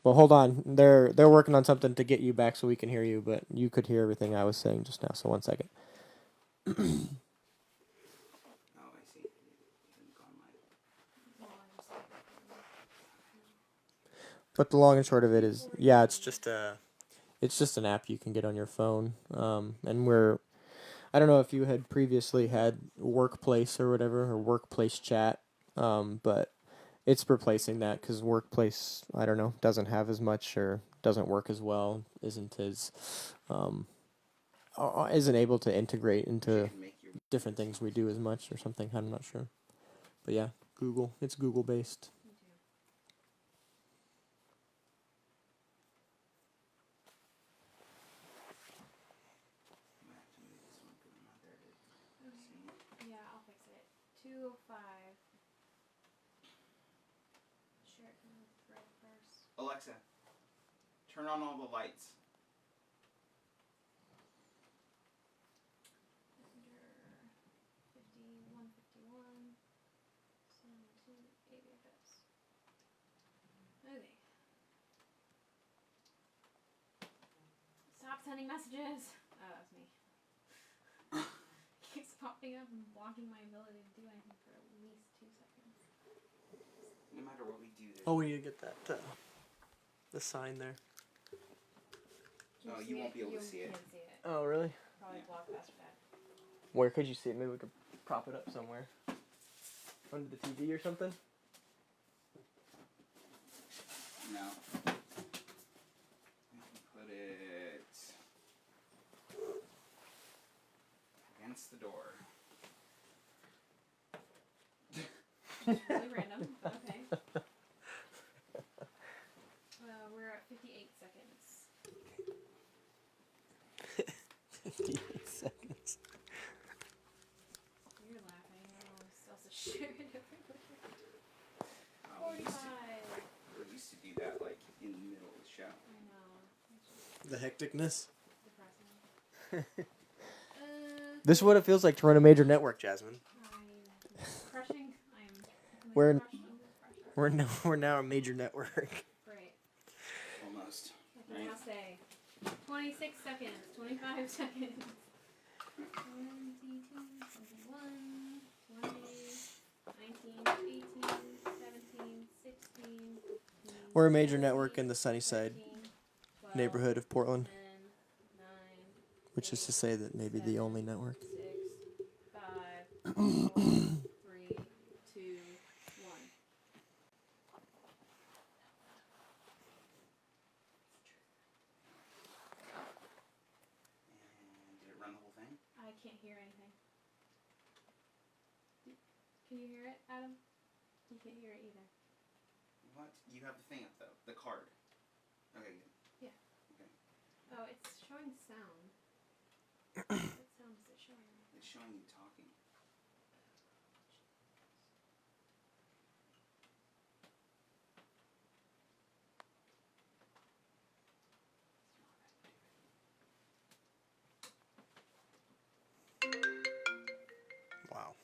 Well, hold on. They're working on something to get you back so we can hear you, but you could hear everything I was saying just now. So 1 second. Oh, I see. You haven't gone But the long and short of it is, yeah, it's just an app you can get on your phone. And I don't know if you had previously had Workplace or whatever, or Workplace Chat, but it's replacing that because Workplace, I don't know, doesn't have as much or doesn't work as well, isn't able to integrate into different things we do as much or something. I'm not sure. But yeah, it's Google based. Yeah, I'll fix it. 205. Share it from the thread first. Alexa, turn on all the lights. Messenger 5151. Send to ABFS. Okay. Stop sending messages. Oh, that's me. Keeps popping up and blocking my ability to do anything for at least 2 seconds. No matter what we do, Oh, we need to get that the sign there. Oh, you won't be able to see it. Can't see it. Oh, really? Probably block faster that. Where could you see it? Maybe we could prop it up somewhere. Under the TV or something? No. Put it against the door. Really random. Okay. We're at 58 seconds. 58 seconds. You're laughing. Oh, still so shit everywhere. We 45. used to do that like in the middle of the show. I know. It's just The hecticness. depressing. This is what it feels like to run a major network, Jasmine. I'm crushing. We're crushed under pressure. we're now a major network. Great. Almost. I can now say 26 seconds, 25 seconds. 22, 21, 20, 19, 18, 17, 16. 15, We're a major network in the Sunnyside 13, 12, neighborhood of Portland, 10, 9, which is to say that maybe the only network. 6, 5, 4, 3, 2, 1. And did it run the whole thing? I can't hear anything. Can you hear it, Adam? You can't hear it either. What? You have the thing up though. The card. Okay, good. Yeah. Okay. Oh, it's showing sound. What sound is it showing? It's showing you talking. Wow.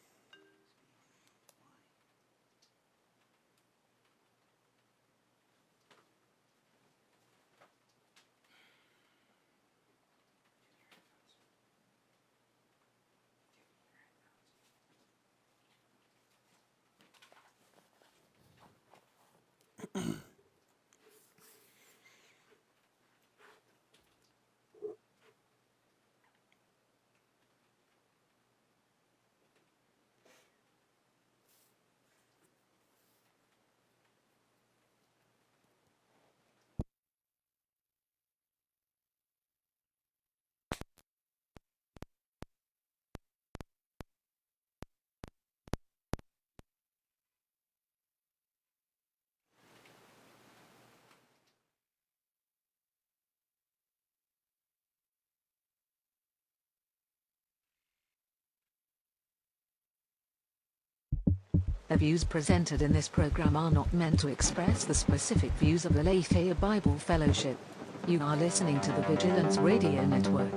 The views presented in this program are not meant to express the specific views of the Lafayette Bible Fellowship. You are listening to the Vigilance Radio Network.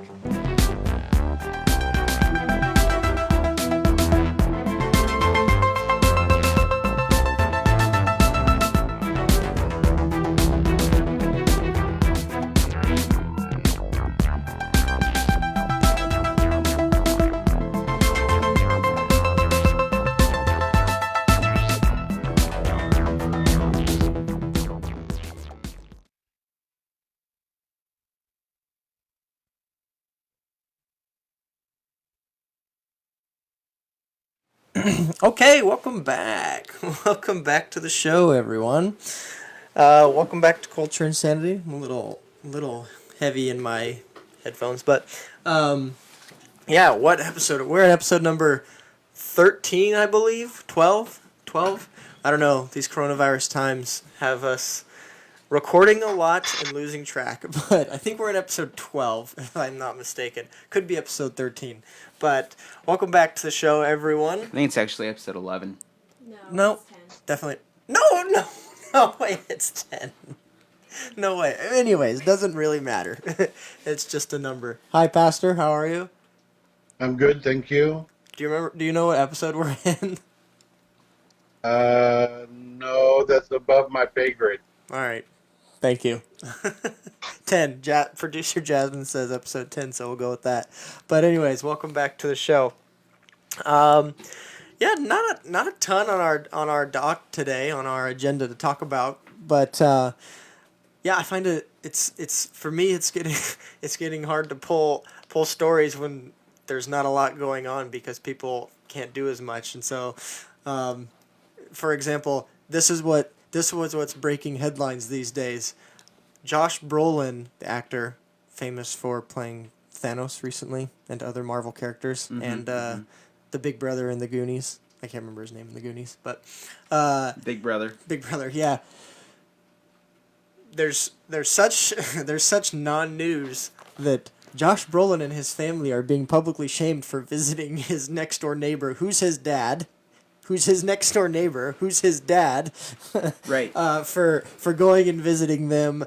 Okay, welcome back. Welcome back to the show, everyone. Welcome back to Culture Insanity. I'm a little heavy in my headphones, but yeah. What episode? We're at episode number 13, I believe. 12. 12. I don't know. These coronavirus times have us recording a lot and losing track, but I think we're at episode 12, if I'm not mistaken. Could be episode 13. But welcome back to the show, everyone. I think it's actually episode 11. No, it's 10. definitely. No way, it's 10. No way. Anyways, doesn't really matter. It's just a number. Hi, Pastor. How are you? I'm good, thank you. Do you know what episode we're in? No, that's above my pay grade. All right. Thank you. 10. Producer Jasmine says episode 10, so we'll go with that. But anyways, welcome back to the show. Yeah, not a ton on our doc today, on our agenda to talk about, but yeah, I find it's for me it's getting hard to pull stories when there's not a lot going on because people can't do as much. And so for example, this was what's breaking headlines these days. Josh Brolin, the actor famous for playing Thanos recently and other Marvel characters, and the big brother in the Goonies. I can't remember his name in the Goonies, but Big Brother. Big Brother, yeah. There's such non-news that Josh Brolin and his family are being publicly shamed for visiting his next door neighbor, who's his dad, who's his next door neighbor, who's his dad, Right. for going and visiting them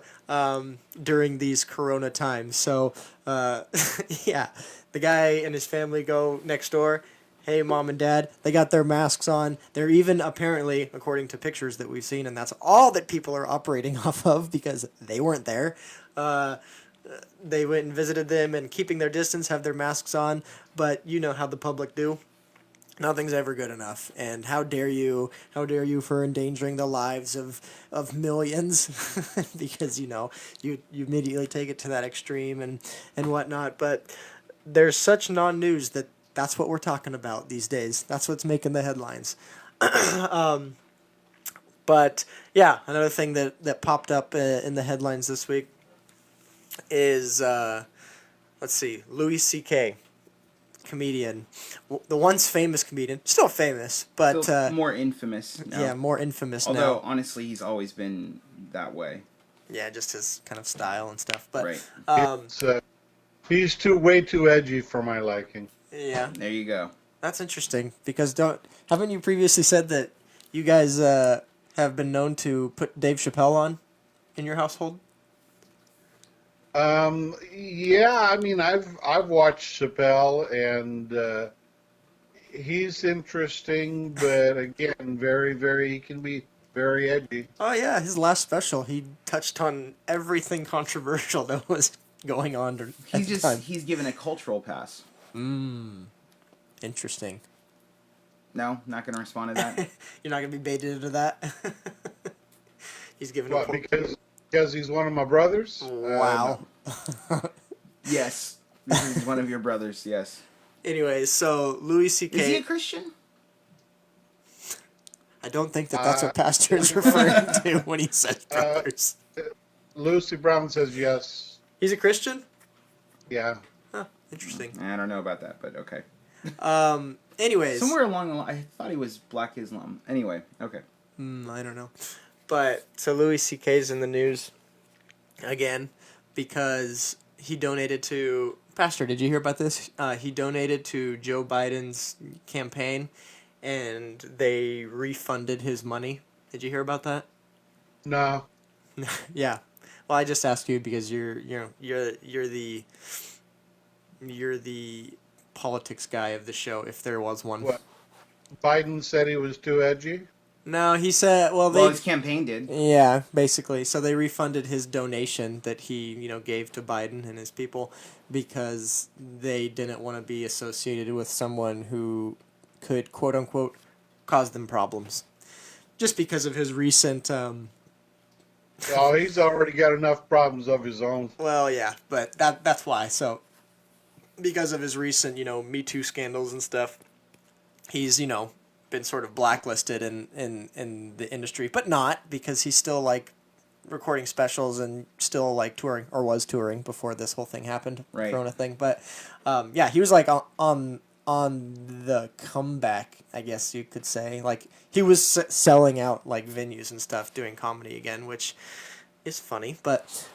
during these Corona times. So yeah, the guy and his family go next door. Hey, mom and dad, they got their masks on. They're even apparently, according to pictures that we've seen, and that's all that people are operating off of because they weren't there. They went and visited them and keeping their distance, have their masks on. But you know how the public do. Nothing's ever good enough. And how dare you for endangering the lives of millions because, you immediately take it to that extreme and whatnot. But there's such non-news that's what we're talking about these days. That's what's making the headlines. But yeah, another thing that popped up in the headlines this week is, let's see, Louis C.K., comedian, the once famous comedian, still famous, but Still more infamous now. yeah, more infamous Although, now. honestly, he's always been that way. Yeah, just his kind of style and stuff. But Right. He's way too edgy for my liking. yeah, There you go. that's interesting because haven't you previously said that you guys have been known to put Dave Chappelle on in your household? Yeah, I mean, I've watched Chappelle, and he's interesting, but again, he can be very edgy. Oh yeah, his last special, he touched on everything controversial that was going on at the time. He's given a cultural pass. Interesting. No, not going to respond to that. You're not gonna be baited into that. He's giving What, a because he's one of my brothers? wow. Yes. This is one of your brothers, yes. Anyways, so Louis C.K. Is he a Christian? I don't think that's what Pastor is referring to when he says brothers. Lucy Brown says yes. He's a Christian? Yeah. Huh, interesting. I don't know about that, but okay. Anyways. Somewhere along the line, I thought he was Black Islam. Anyway, okay. I don't know. But, so Louis C.K.'s in the news again because he donated to... Pastor, did you hear about this? He donated to Joe Biden's campaign, and they refunded his money. Did you hear about that? No. Yeah. Well, I just asked you because you're the politics guy of the show, if there was one. What? Biden said he was too edgy? No, he said, well, his campaign did. Yeah, basically. So they refunded his donation that he, gave to Biden and his people because they didn't want to be associated with someone who could, quote unquote, cause them problems. Just because of his recent Oh, he's already got enough problems of his own. well, yeah, but that's why. So because of his recent, Me Too scandals and stuff, he's, been sort of blacklisted in the industry, but not, because he's still like recording specials and still like touring, or was touring before this whole thing happened, Right. Corona thing. But yeah, he was like on the comeback, I guess you could say. Like he was selling out like venues and stuff, doing comedy again, which is funny. But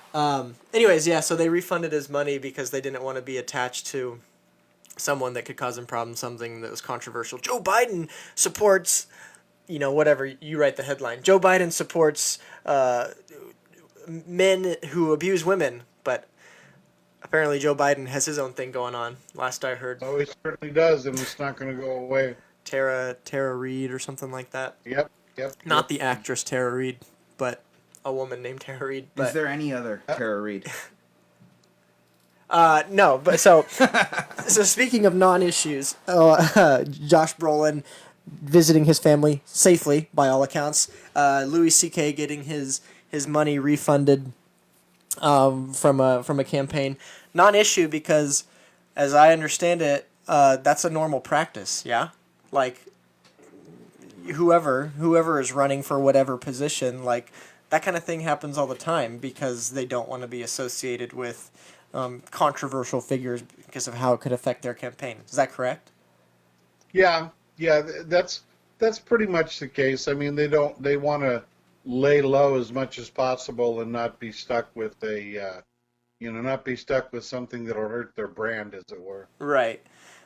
anyways, yeah, so they refunded his money because they didn't want to be attached to someone that could cause him problems, something that was controversial. Joe Biden supports, whatever, you write the headline. Joe Biden supports men who abuse women, but apparently Joe Biden has his own thing going on, last I heard. Oh, he certainly does, and it's not going to go away. Tara Reid or something like that. Yep. Not the actress Tara Reid, but a woman named Tara Reid. But Is there any other Tara Reid? no, but so speaking of non-issues, Josh Brolin visiting his family safely by all accounts. Louis C.K. getting his money refunded from a campaign. Non-issue because, as I understand it, that's a normal practice. Yeah, like whoever is running for whatever position, like that kind of thing happens all the time because they don't want to be associated with controversial figures because of how it could affect their campaign. Is that correct? Yeah, that's pretty much the case. I mean, they want to lay low as much as possible and not be stuck with something that'll hurt their brand, as it were. Right.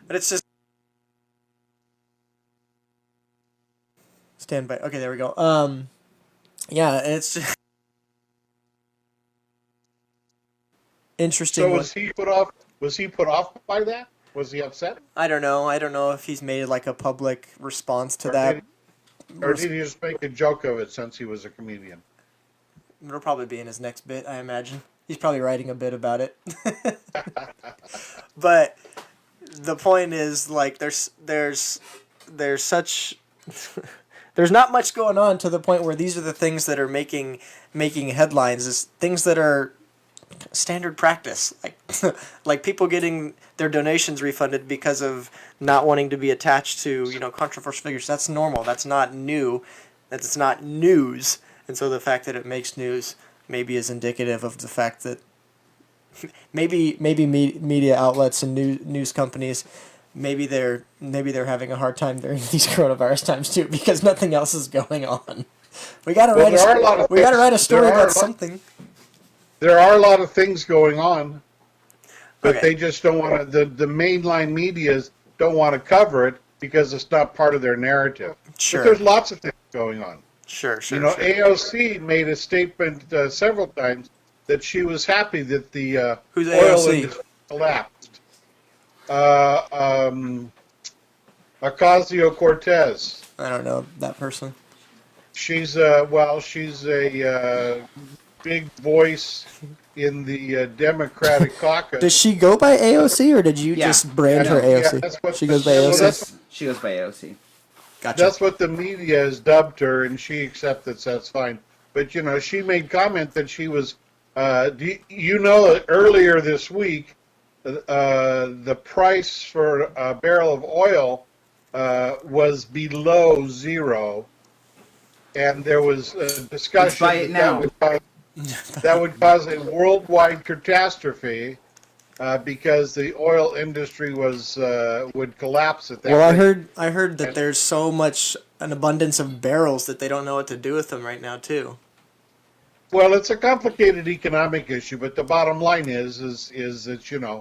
But it's just stand by. Okay, there we go. Yeah, and it's just interesting. So was he put off? Was he put off by that? Was he upset? I don't know. I don't know if he's made like a public response to that. Or did he just make a joke of it since he was a comedian? It'll probably be in his next bit, I imagine. He's probably writing a bit about it. But the point is, like, there's such there's not much going on to the point where these are the things that are making headlines. Is things that are standard practice, like people getting their donations refunded because of not wanting to be attached to controversial figures. That's normal. That's not new. That's not news. And so the fact that it makes news maybe is indicative of the fact that maybe media outlets and news companies maybe they're having a hard time during these coronavirus times too, because nothing else is going on. We gotta write a story about something. There are a lot of things going on, but Okay. they just don't want to. The mainline medias don't want to cover it because it's not part of their narrative. Sure. But there's lots of things going on. Sure. AOC made a statement several times that she was happy that the Who's oil AOC? industry collapsed. Ocasio-Cortez. I don't know that person. She's a big voice in the Democratic caucus. Does she go by AOC, or did you Yeah. just brand her Yeah, AOC? that's what She the- goes by well, AOC. that's- She goes by AOC. Gotcha. That's what the media has dubbed her, and she accepts that, so that's fine. But, she made comment that she was, earlier this week, the price for a barrel of oil was below zero, and there was a discussion Let's buy it now. that would cause a worldwide catastrophe because the oil industry would collapse at that Well, rate. I heard that there's so much an abundance of barrels that they don't know what to do with them right now too. Well, it's a complicated economic issue, but the bottom line is that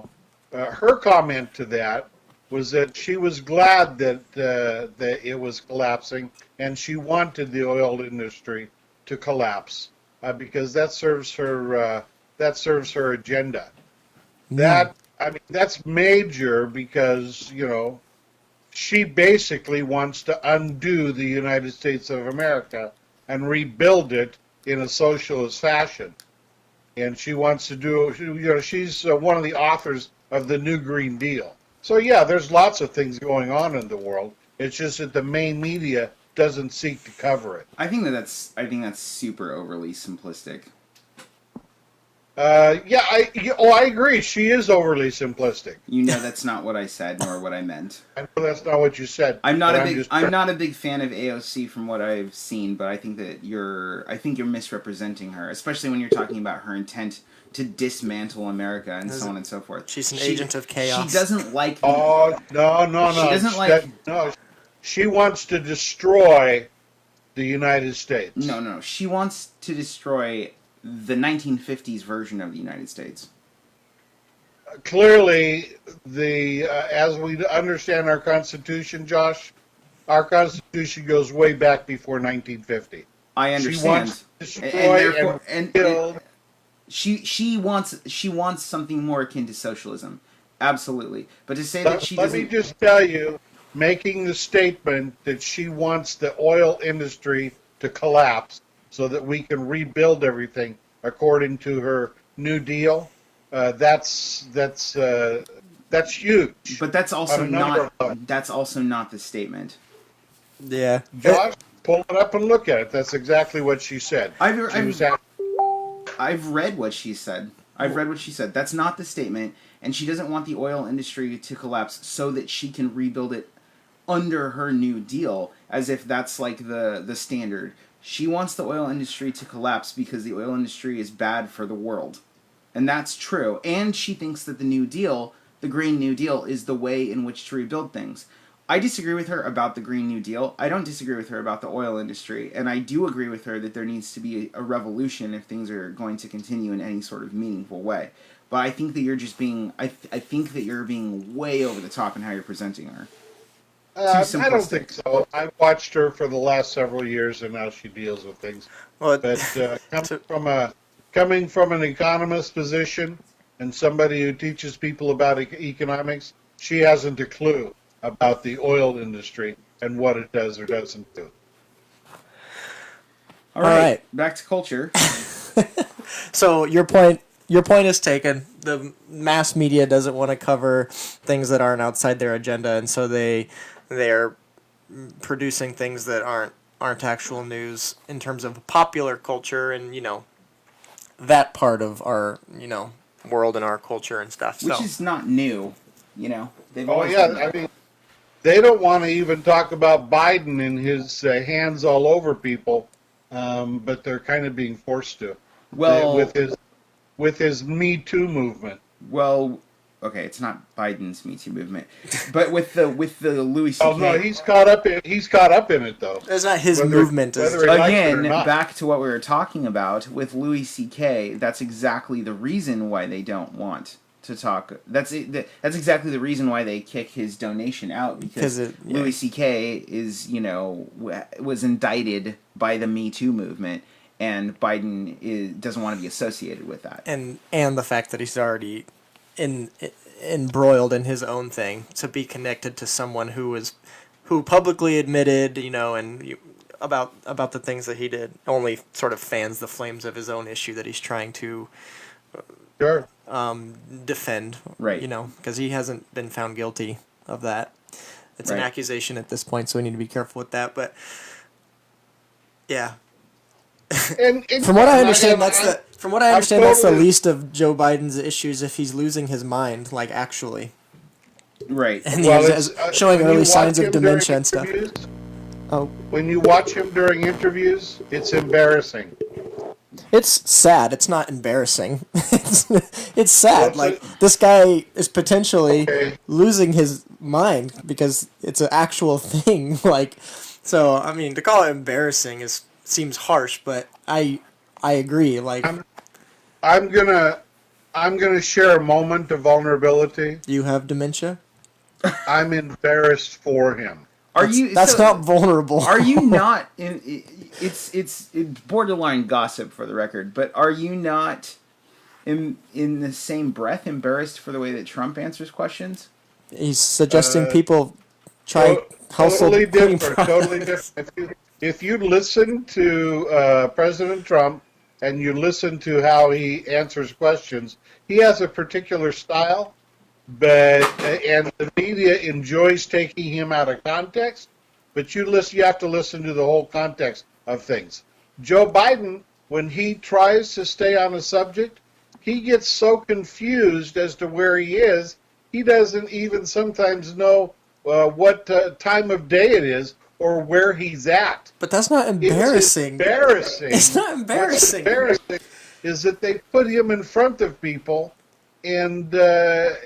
her comment to that was that she was glad that it was collapsing, and she wanted the oil industry to collapse because that serves her agenda. That's major because she basically wants to undo the United States of America and rebuild it in a socialist fashion. And she wants to do, she's one of the authors of the New Green Deal. So yeah, there's lots of things going on in the world. It's just that the main media doesn't seek to cover it. I think that's super overly simplistic. I agree. She is overly simplistic. You know that's not what I said, nor what I meant. I know that's not what you said. I'm not but I'm not a big fan of AOC from what I've seen, but I think you're misrepresenting her, especially when you're talking about her intent to dismantle America and so on and so forth. She's an agent of chaos. She doesn't like. Oh, no. She doesn't like. No, she wants to destroy the United States. No. She wants to destroy the 1950s version of the United States. Clearly, as we understand our Constitution, Josh, our Constitution goes way back before 1950. I understand. She wants to destroy and kill. She wants something more akin to socialism, absolutely. But to say that she let doesn't. me just tell you, making the statement that she wants the oil industry to collapse so that we can rebuild everything according to her New Deal. That's huge. But that's also not the statement. Yeah. Josh, pull it up and look at it. That's exactly what she said. I've read what she said. That's not the statement, and she doesn't want the oil industry to collapse so that she can rebuild it under her New Deal, as if that's like the standard. She wants the oil industry to collapse because the oil industry is bad for the world. And that's true. And she thinks that the New Deal, the Green New Deal, is the way in which to rebuild things. I disagree with her about the Green New Deal. I don't disagree with her about the oil industry. And I do agree with her that there needs to be a revolution if things are going to continue in any sort of meaningful way. But I think that you're just being... I think that you're being way over the top in how you're presenting her. I don't think so. I've watched her for the last several years and how she deals with things. Well, But coming from an economist position and somebody who teaches people about economics, she hasn't a clue about the oil industry and what it does or doesn't do. All right. Back to culture. So your point is taken. The mass media doesn't want to cover things that aren't outside their agenda, and so they're producing things that aren't actual news in terms of popular culture and that part of our world and our culture and stuff. Which is not new, They've always I mean, they don't want to even talk about Biden and his hands all over people, but they're kind of being forced to. Well, with his Me Too movement. Well, okay, it's not Biden's Me Too movement, but with the Louis C.K. Oh no, he's caught up in it though. It's not his movement. Again, back to what we were talking about with Louis C.K. That's exactly the reason why they don't want to talk. That's exactly the reason why they kick his donation out, because Louis C.K. is was indicted by the Me Too movement. And Biden doesn't want to be associated with that. And the fact that he's already embroiled in his own thing, to be connected to someone who publicly admitted, and about the things that he did, only sort of fans the flames of his own issue that he's trying to defend. Right. Because he hasn't been found guilty of that. It's an accusation at this point, so we need to be careful with that. But yeah. And from what I understand, that's the least of Joe Biden's issues if he's losing his mind, like actually. Right. And he's showing early signs of dementia and stuff. Oh. When you watch him during interviews, it's embarrassing. It's sad. It's not embarrassing. It's sad. This guy is potentially losing his mind because it's an actual thing. So I mean, to call it embarrassing seems harsh, but I agree. I'm gonna share a moment of vulnerability. You have dementia? I'm embarrassed for him. That's not vulnerable. Are you not? It's borderline gossip for the record, but are you not in the same breath embarrassed for the way that Trump answers questions? He's suggesting people try household cleaning products. Totally different. If you listen to President Trump and you listen to how he answers questions, he has a particular style, and the media enjoys taking him out of context. But you have to listen to the whole context of things. Joe Biden, when he tries to stay on a subject, he gets so confused as to where he is, he doesn't even sometimes know what time of day it is or where he's at. But that's not embarrassing. It's embarrassing. It's not embarrassing. What's embarrassing is that they put him in front of people, and I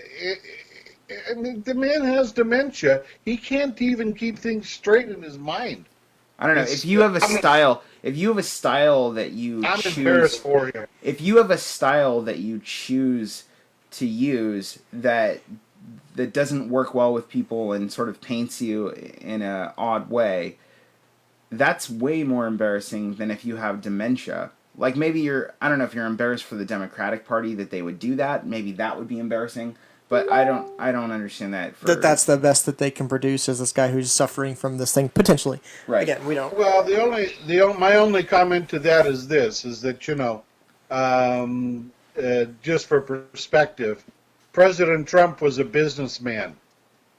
mean, the man has dementia. He can't even keep things straight in his mind. I don't know. If you have a style, that you I'm choose, embarrassed for him. if you have a style that you choose to use that doesn't work well with people and sort of paints you in a odd way, that's way more embarrassing than if you have dementia. Like maybe I don't know if you're embarrassed for the Democratic Party that they would do that. Maybe that would be embarrassing. But I don't understand that. That's the best that they can produce is this guy who's suffering from this thing potentially. Right. Again, we don't. Well, my only comment to that is this: is that just for perspective, President Trump was a businessman.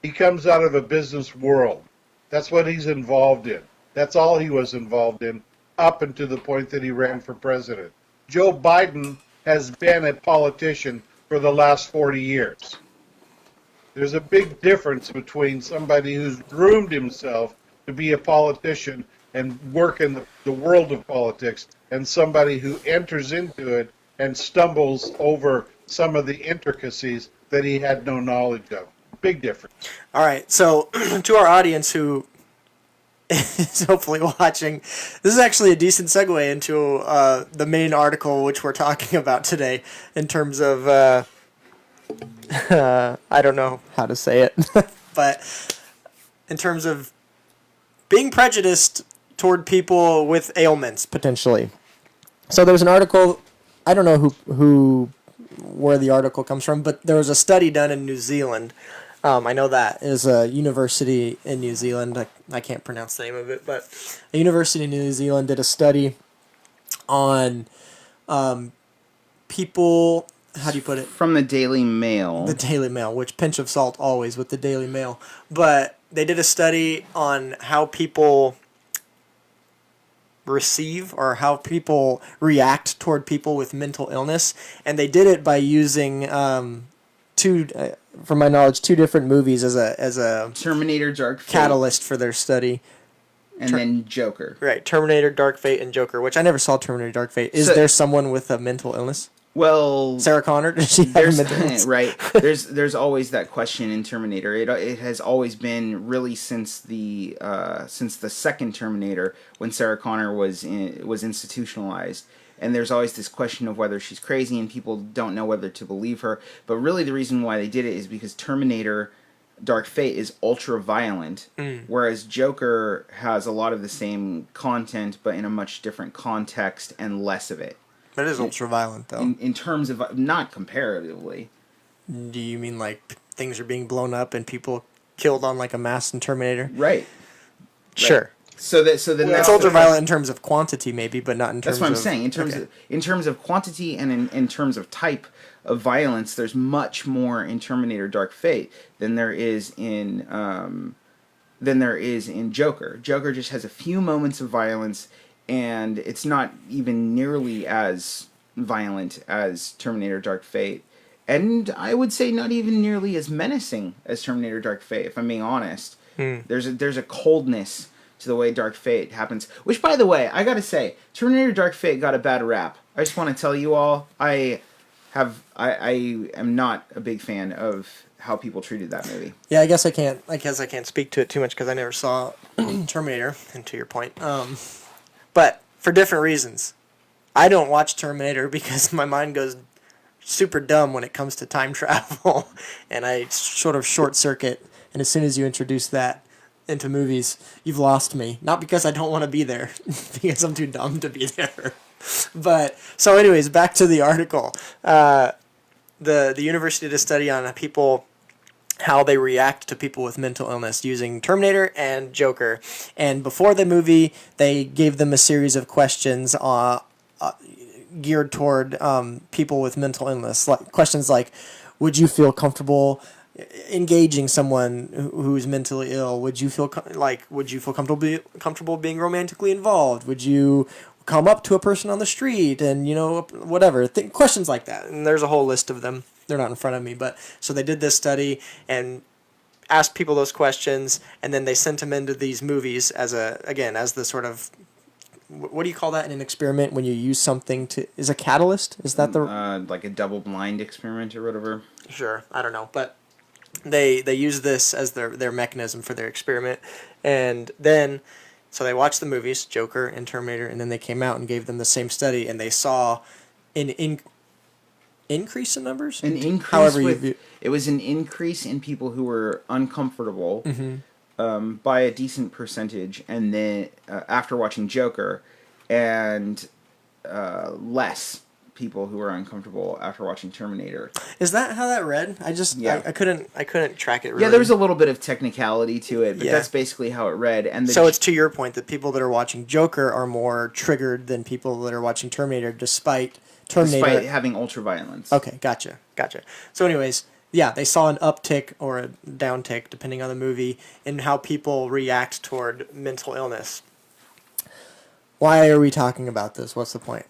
He comes out of a business world. That's what he's involved in. That's all he was involved in up until the point that he ran for president. Joe Biden has been a politician for the last 40 years. There's a big difference between somebody who's groomed himself to be a politician and work in the world of politics and somebody who enters into it and stumbles over some of the intricacies that he had no knowledge of. Big difference. All right, so to our audience who is hopefully watching, this is actually a decent segue into the main article which we're talking about today in terms of, I don't know how to say it, but in terms of being prejudiced toward people with ailments, potentially. So there was an article, I don't know where the article comes from, but there was a study done in New Zealand. I know that is a university in New Zealand. I can't pronounce the name of it, but a university in New Zealand did a study on people. How do you put it? From the Daily Mail. The Daily Mail, which pinch of salt always with the Daily Mail. But they did a study on how people receive or how people react toward people with mental illness, and they did it by using from my knowledge, two different movies as a Terminator Dark Fate. Catalyst for their study. And then Joker. Right, Terminator Dark Fate and Joker, which I never saw Terminator Dark Fate. Is there someone with a mental illness? Well, Sarah Connor, does she have a mental illness? Right. There's always that question in Terminator. It has always been really since the second Terminator when Sarah Connor was institutionalized. And there's always this question of whether she's crazy and people don't know whether to believe her. But really the reason why they did it is because Terminator Dark Fate is ultra violent, whereas Joker has a lot of the same content but in a much different context and less of it. But it is ultra violent, though. In terms of, not comparatively. Do you mean like things are being blown up and people killed on like a mass in Terminator? Right. Sure. So then It's ultra violent in terms of quantity, maybe, but not in terms of... That's what I'm saying. In terms of quantity and in terms of type of violence, there's much more in Terminator Dark Fate than there is in Joker. Joker just has a few moments of violence, and it's not even nearly as violent as Terminator Dark Fate. And I would say not even nearly as menacing as Terminator Dark Fate, if I'm being honest. There's a coldness to the way Dark Fate happens. Which, by the way, I gotta say, Terminator Dark Fate got a bad rap. I just want to tell you all, I am not a big fan of how people treated that movie. Yeah, I guess I can't speak to it too much because I never saw Terminator, and to your point. But for different reasons. I don't watch Terminator because my mind goes super dumb when it comes to time travel, and I sort of short circuit. And as soon as you introduce that into movies, you've lost me. Not because I don't want to be there, because I'm too dumb to be there. But so, anyways, back to the article. The university did a study on people, how they react to people with mental illness using Terminator and Joker. And before the movie, they gave them a series of questions geared toward people with mental illness. Questions like, would you feel comfortable engaging someone who's mentally ill? Would you feel comfortable being romantically involved? come up to a person on the street and, whatever, questions like that. And there's a whole list of them. They're not in front of me, but so they did this study and asked people those questions, and then they sent them into these movies as the sort of, what do you call that in an experiment when you use something is a catalyst? Is that the like a double-blind experiment or whatever? Sure, I don't know, but they use this as their mechanism for their experiment, and then so they watched the movies Joker and Terminator, and then they came out and gave them the same study, and they saw an increase in numbers. An increase. However it was an increase in people who were uncomfortable by a decent percentage, and then after watching Joker, and less people who were uncomfortable after watching Terminator. Is that how that read? I couldn't track it really. Yeah, there was a little bit of technicality to it, but Yeah. that's basically how it read. And So it's to your point that people that are watching Joker are more triggered than people that are watching Terminator, despite despite having ultraviolence. Okay, gotcha. So anyways, yeah, they saw an uptick or a downtick, depending on the movie, in how people react toward mental illness. Why are we talking about this? What's the point?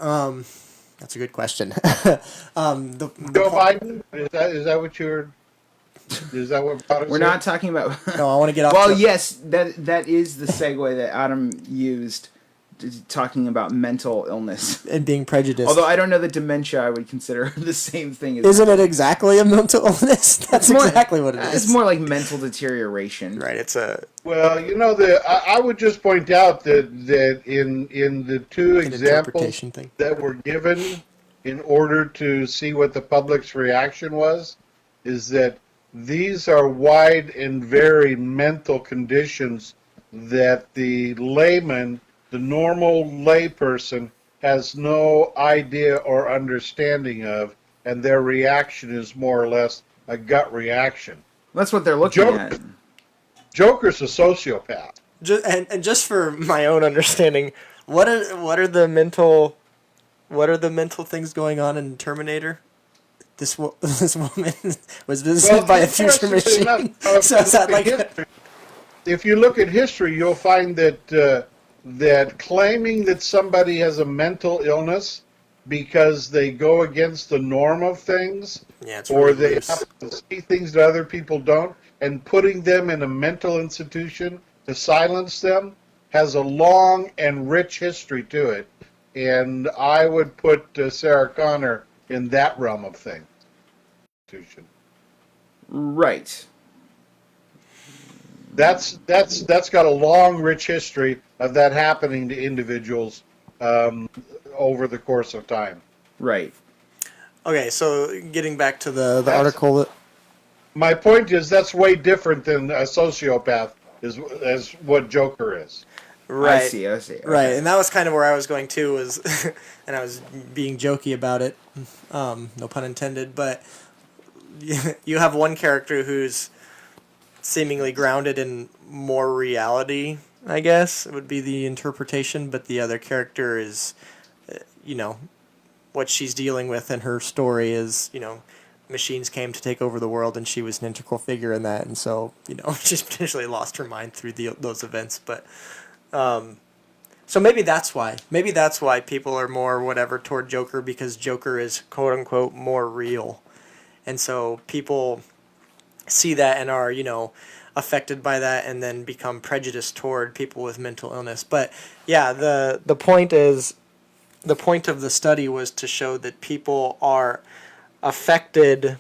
That's a good question. Joe Biden? Is that what you're? Is that what products We're not talking about. No, I want to get off. Well, yes, that is the segue that Adam used, talking about mental illness and being prejudiced. Although I don't know that dementia I would consider the same thing as. Isn't it exactly a mental illness? That's exactly what it is. It's more like mental deterioration. Right. It's a. Well, I would just point out that in the two examples thing that were given in order to see what the public's reaction was, is that these are wide and varied mental conditions that the layman, the normal layperson, has no idea or understanding of, and their reaction is more or less a gut reaction. That's what they're looking at. Joker's a sociopath. And just for my own understanding, what are the mental things going on in Terminator? This woman was visited by a future machine. So is that like? If you look at history, you'll find that that claiming that somebody has a mental illness because they go against the norm of things, or they have to see things that other people don't, and putting them in a mental institution to silence them, has a long and rich history to it. And I would put Sarah Connor in that realm of things. Right. That's got a long, rich history of that happening to individuals over the course of time. Right. Okay, so getting back to the article that. My point is that's way different than a sociopath as what Joker is. Right. I see. Okay. Right, and that was kind of where I was going to, was, and I was being jokey about it, no pun intended, but you have one character who's seemingly grounded in more reality, I guess, would be the interpretation, but the other character is, what she's dealing with in her story is, machines came to take over the world, and she was an integral figure in that, and so, she's potentially lost her mind through those events, but... So maybe that's why. Maybe that's why people are more whatever toward Joker, because Joker is quote unquote more real. And so people see that and are, affected by that and then become prejudiced toward people with mental illness. But yeah, the point is, the point of the study was to show that people are affected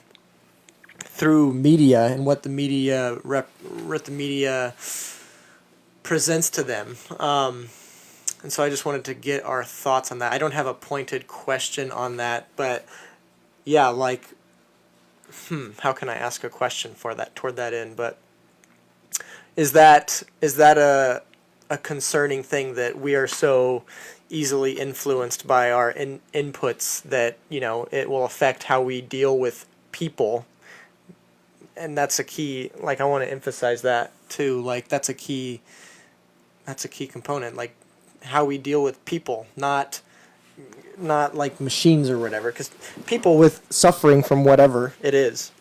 through media and what the media presents to them. And so I just wanted to get our thoughts on that. I don't have a pointed question on that, but yeah, how can I ask a question for that, toward that end? But is that a concerning thing that we are so easily influenced by our inputs that, it will affect how we deal with people? And that's a key, I want to emphasize that too, that's a key component, how we deal with people, not like machines or whatever, because people with suffering from whatever it is,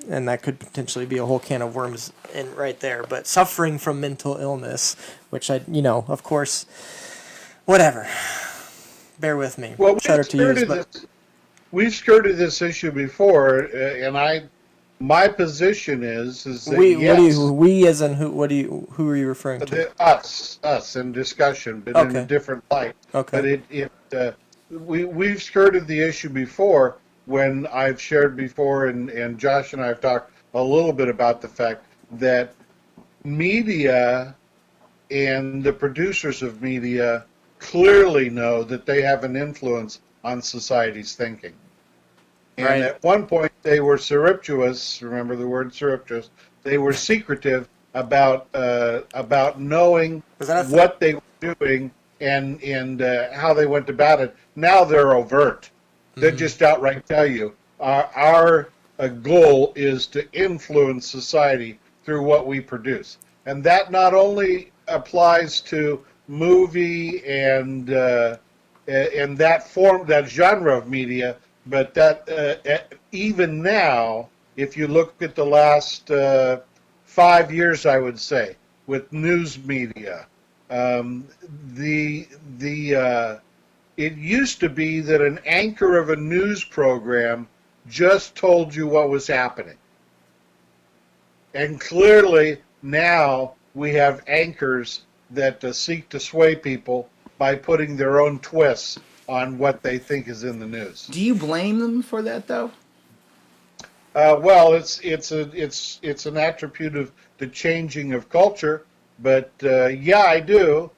and that could potentially be a whole can of worms right there, but suffering from mental illness, which of course, whatever. bear with me. Well, Shutter to use, but we've skirted this issue before, my position is that we what do you yes, we as in who are you referring to? us in discussion, but in a Okay. different light. Okay. But we've skirted the issue before when I've shared before, and Josh and I have talked a little bit about the fact that media and the producers of media clearly know that they have an influence on society's thinking. And Right. at one point, they were surreptitious. Remember the word surreptitious. They were secretive about knowing Was that a what they were doing and how they went about it. Now they're overt. They just outright tell you our goal is to influence society through what we produce, and that not only applies to movie and that genre of media, but that even now, if you look at the last 5 years, I would say, with news media, it used to be that an anchor of a news program just told you what was happening, and clearly now we have anchors that seek to sway people by putting their own twists on what they think is in the news. Do you blame them for that though? Well, it's an attribute of the changing of culture, but yeah, I do.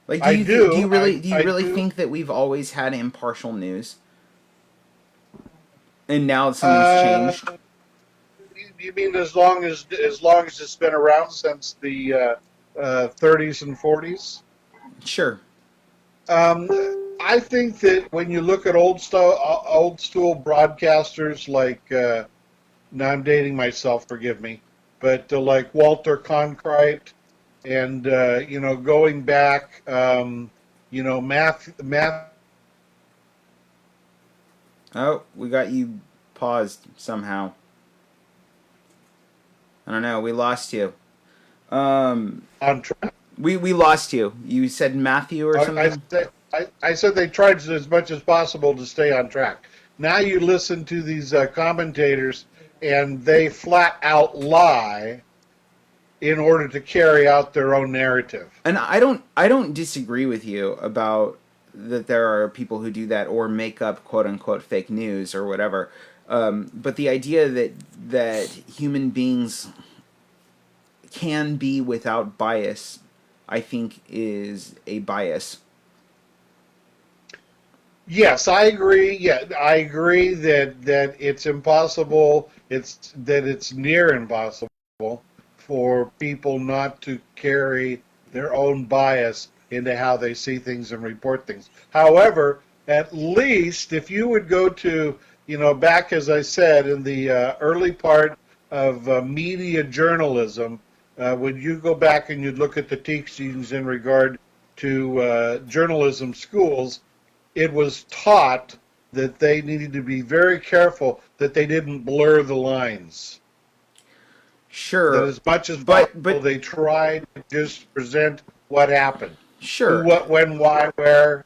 Like, I do. do you really do. think that we've always had impartial news, and now something's changed? You mean as long as it's been around since the 30s and 40s? Sure. I think that when you look at old school broadcasters like, now I'm dating myself, forgive me, but like Walter Cronkite, and going back, Math. Oh, we got you paused somehow. I don't know. We lost you. On track. We lost you. You said Matthew or something? I said they tried as much as possible to stay on track. Now you listen to these commentators, and they flat out lie in order to carry out their own narrative. And I don't disagree with you about that there are people who do that or make up quote unquote fake news or whatever. But the idea that human beings can be without bias, I think, is a bias. Yes, I agree. Yeah, I agree that it's impossible. It's near impossible for people not to carry their own bias into how they see things and report things. However, at least if you would go to, back, as I said, in the early part of media journalism, when you go back and you look at the teachings in regard to journalism schools, it was taught that they needed to be very careful that they didn't blur the lines. Sure. That as much as possible, they tried to just present what happened. Sure. Who, what, when, why, where,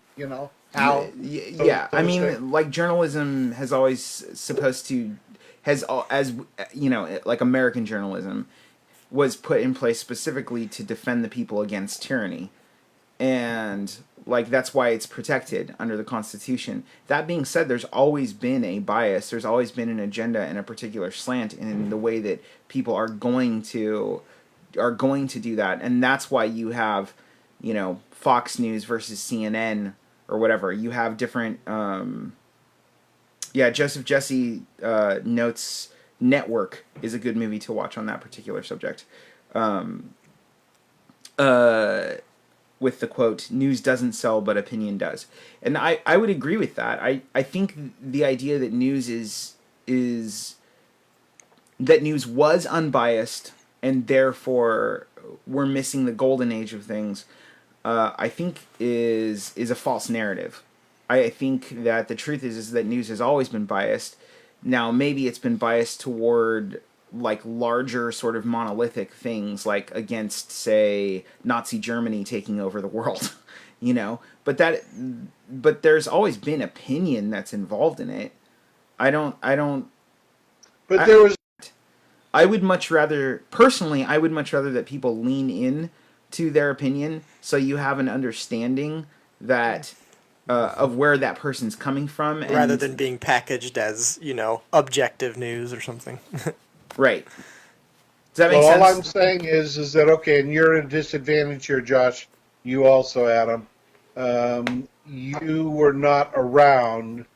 how. Yeah. I mean, like, journalism has always like American journalism was put in place specifically to defend the people against tyranny. And like that's why it's protected under the Constitution. That being said, there's always been a bias. There's always been an agenda and a particular slant in the way that people are going to do that, and that's why you have, Fox News versus CNN or whatever. You have different. Joseph Jesse notes Network is a good movie to watch on that particular subject. With the quote, "News doesn't sell, but opinion does." And I would agree with that. I think the idea that news was unbiased and therefore we're missing the golden age of things, I think is a false narrative. I think that the truth is that news has always been biased. Now, maybe it's been biased toward like larger sort of monolithic things, like against, say, Nazi Germany taking over the world, but there's always been opinion that's involved in it. I don't. But there was I would much rather, personally, I would much rather that people lean in to their opinion, so you have an understanding that of where that person's coming from, and, rather than being packaged as, objective news or something. right. Does that make well, all sense? I'm saying is that okay, and you're at a disadvantage here, Josh. You also, Adam. You were not around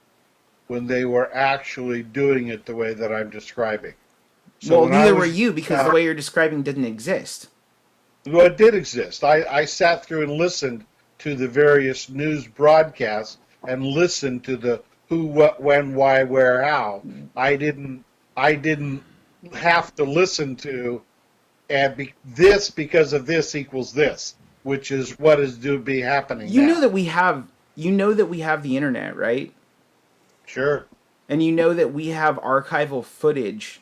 when they were actually doing it the way that I'm describing. So Well, when I neither was- were you, because the way you're describing didn't exist. Well, it did exist. I sat through and listened to the various news broadcasts and listened to the who, what, when, why, where, how. I didn't have to listen to this because of this equals this, which is what is to be happening You now. know that we have the internet, right? Sure. And you know that we have archival footage.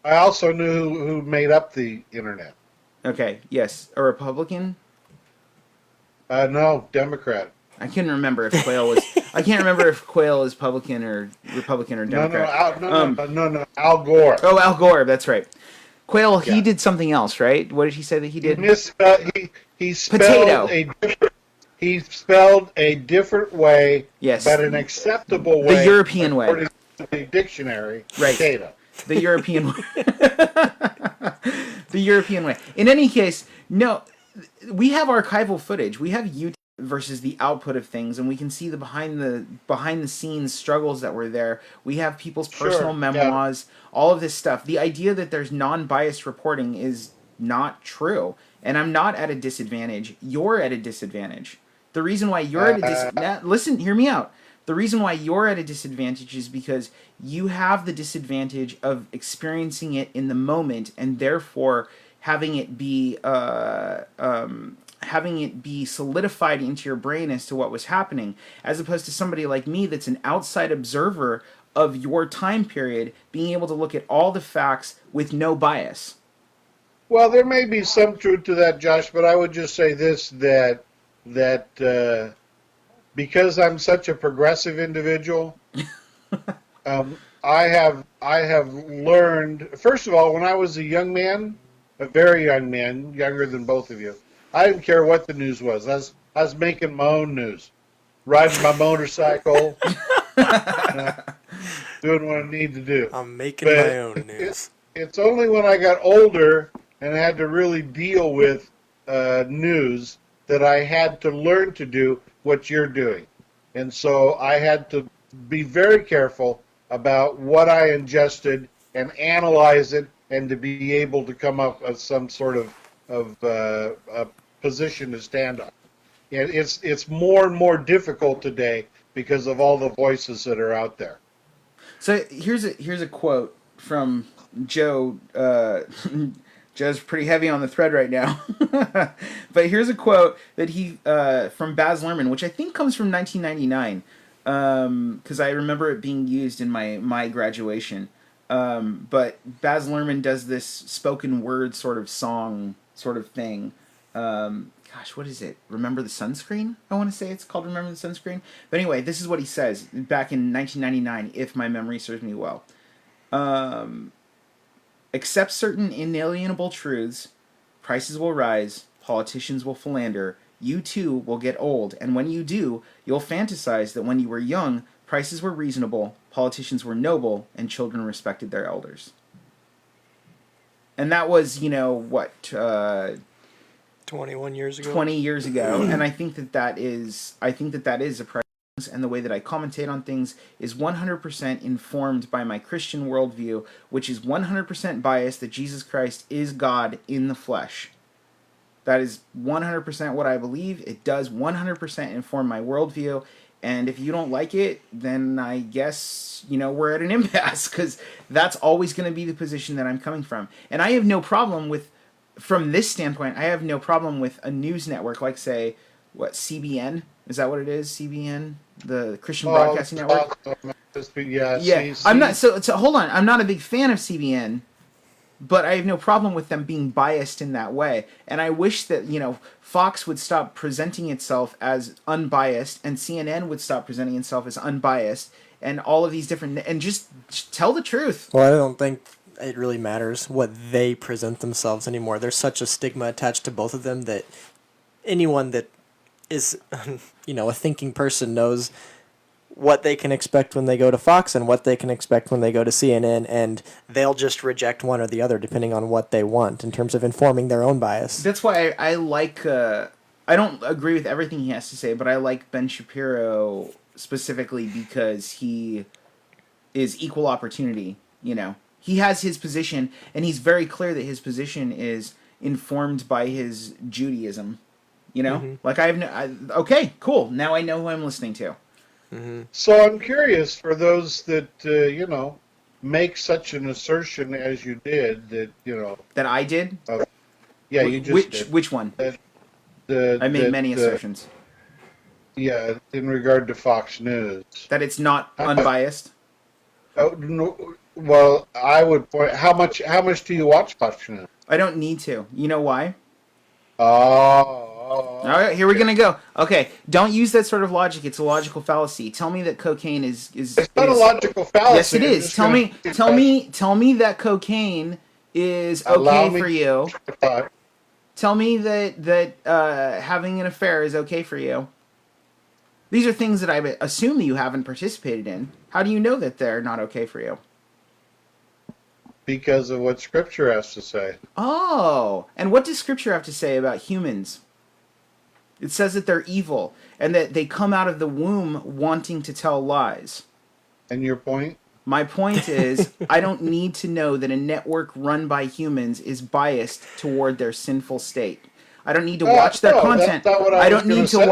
I also knew who made up the internet. Okay, yes, a Republican. No, Democrat. I couldn't remember if Quayle was. I can't remember if Quayle is Republican or Democrat. No, Al Gore. Oh, Al Gore. That's right. Quayle. He Yeah. did something else, right? What did he say that he did? He Potato. spelled a different way, Yes. but an acceptable way. The European way. According to the dictionary. Right. Potato. The European way. The European way. In any case, no, we have archival footage. We have YouTube versus the output of things, and we can see the behind the scenes struggles that were there. We have people's personal memoirs, all of this stuff. The idea that there's non-biased reporting is not true, and I'm not at a disadvantage. You're at a disadvantage. The reason why you're at a disadvantage... Listen, hear me out. The reason why you're at a disadvantage is because you have the disadvantage of experiencing it in the moment, and therefore having it be solidified into your brain as to what was happening, as opposed to somebody like me that's an outside observer of your time period, being able to look at all the facts with no bias. Well, there may be some truth to that, Josh, but I would just say this, that because I'm such a progressive individual, I have learned, first of all, when I was a young man, a very young man, younger than both of you, I didn't care what the news was. I was making my own news, riding my motorcycle, doing what I need to do. I'm making But my own news. It's only when I got older and had to really deal with news that I had to learn to do what you're doing. And so I had to be very careful about what I ingested and analyze it, and to be able to come up with some sort of a position to stand on. And it's more and more difficult today because of all the voices that are out there. So here's a quote from Joe. Joe's pretty heavy on the thread right now. But here's a quote that he from Baz Luhrmann, which I think comes from 1999, because I remember it being used in my graduation. But Baz Luhrmann does this spoken word sort of song sort of thing. Gosh, what is it? Remember the Sunscreen? I want to say it's called Remember the Sunscreen. But anyway, this is what he says back in 1999, if my memory serves me well. Accept certain inalienable truths, prices will rise, politicians will philander, you too will get old, and when you do, you'll fantasize that when you were young, prices were reasonable, politicians were noble, and children respected their elders. And that was, 21 years ago. 20 years ago, and I think that is a price. And the way that I commentate on things is 100% informed by my Christian worldview, which is 100% biased that Jesus Christ is God in the flesh. That is 100% what I believe. It does 100% inform my worldview. And if you don't like it, then I guess, we're at an impasse, because that's always going to be the position that I'm coming from. And I have no problem with, from this standpoint, I have no problem with a news network like, say, CBN? Is that what it is? CBN? The Christian Broadcasting Network? Yeah. Yeah. I'm not, so hold on. I'm not a big fan of CBN. but I have no problem with them being biased in that way. And I wish that, Fox would stop presenting itself as unbiased, and CNN would stop presenting itself as unbiased, and all of these different, and just tell the truth. Well, I don't think it really matters what they present themselves anymore. There's such a stigma attached to both of them that anyone that is, a thinking person knows what they can expect when they go to Fox and what they can expect when they go to CNN, and they'll just reject one or the other depending on what they want in terms of informing their own bias. That's why I like. I don't agree with everything he has to say, but I like Ben Shapiro specifically because he is equal opportunity. He has his position, and he's very clear that his position is informed by his Judaism. Like okay, cool. Now I know who I'm listening to. Mm-hmm. So I'm curious for those that make such an assertion as you did That I did. Yeah, you just did. Which one? I made many assertions. Yeah, in regard to Fox News. That it's not unbiased. Oh, no, well, I would point. How much do you watch Fox News? I don't need to. You know why? Oh. All right, here we're gonna go. Okay, don't use that sort of logic. It's a logical fallacy. Tell me that cocaine is. It's not a logical fallacy. Yes, it is. Tell me that cocaine is okay for you. Tell me that having an affair is okay for you. These are things that I assume that you haven't participated in. How do you know that they're not okay for you? Because of what Scripture has to say. Oh, and what does Scripture have to say about humans? It says that they're evil and that they come out of the womb wanting to tell lies. And your point? My point is, I don't need to know that a network run by humans is biased toward their sinful state. I don't need to watch their content. I don't need to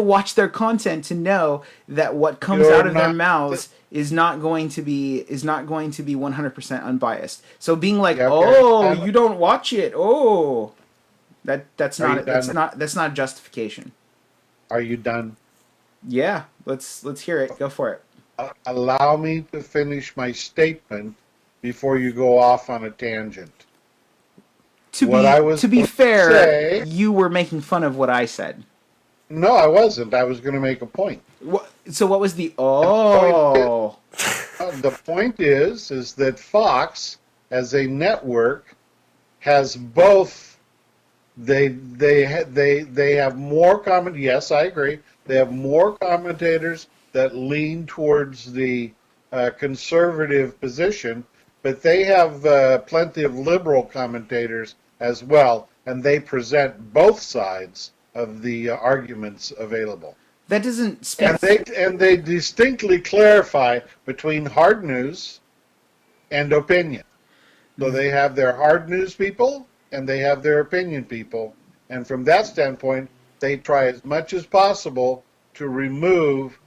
watch their content to know that what comes out of their mouths is not going to be 100% unbiased. So being like, you don't watch it. Oh, that's not a justification. Are you done? Yeah, let's hear it. Go for it. Allow me to finish my statement before you go off on a tangent. To be fair, you were making fun of what I said. No, I wasn't. I was going to make a point. So what was the The point is that Fox, as a network, has both. They have more comment. Yes, I agree. They have more commentators that lean towards the conservative position, but they have plenty of liberal commentators as well, and they present both sides of the arguments available. That doesn't speak. And they distinctly clarify between hard news and opinion. So they have their hard news people and they have their opinion people, and from that standpoint, they try as much as possible to remove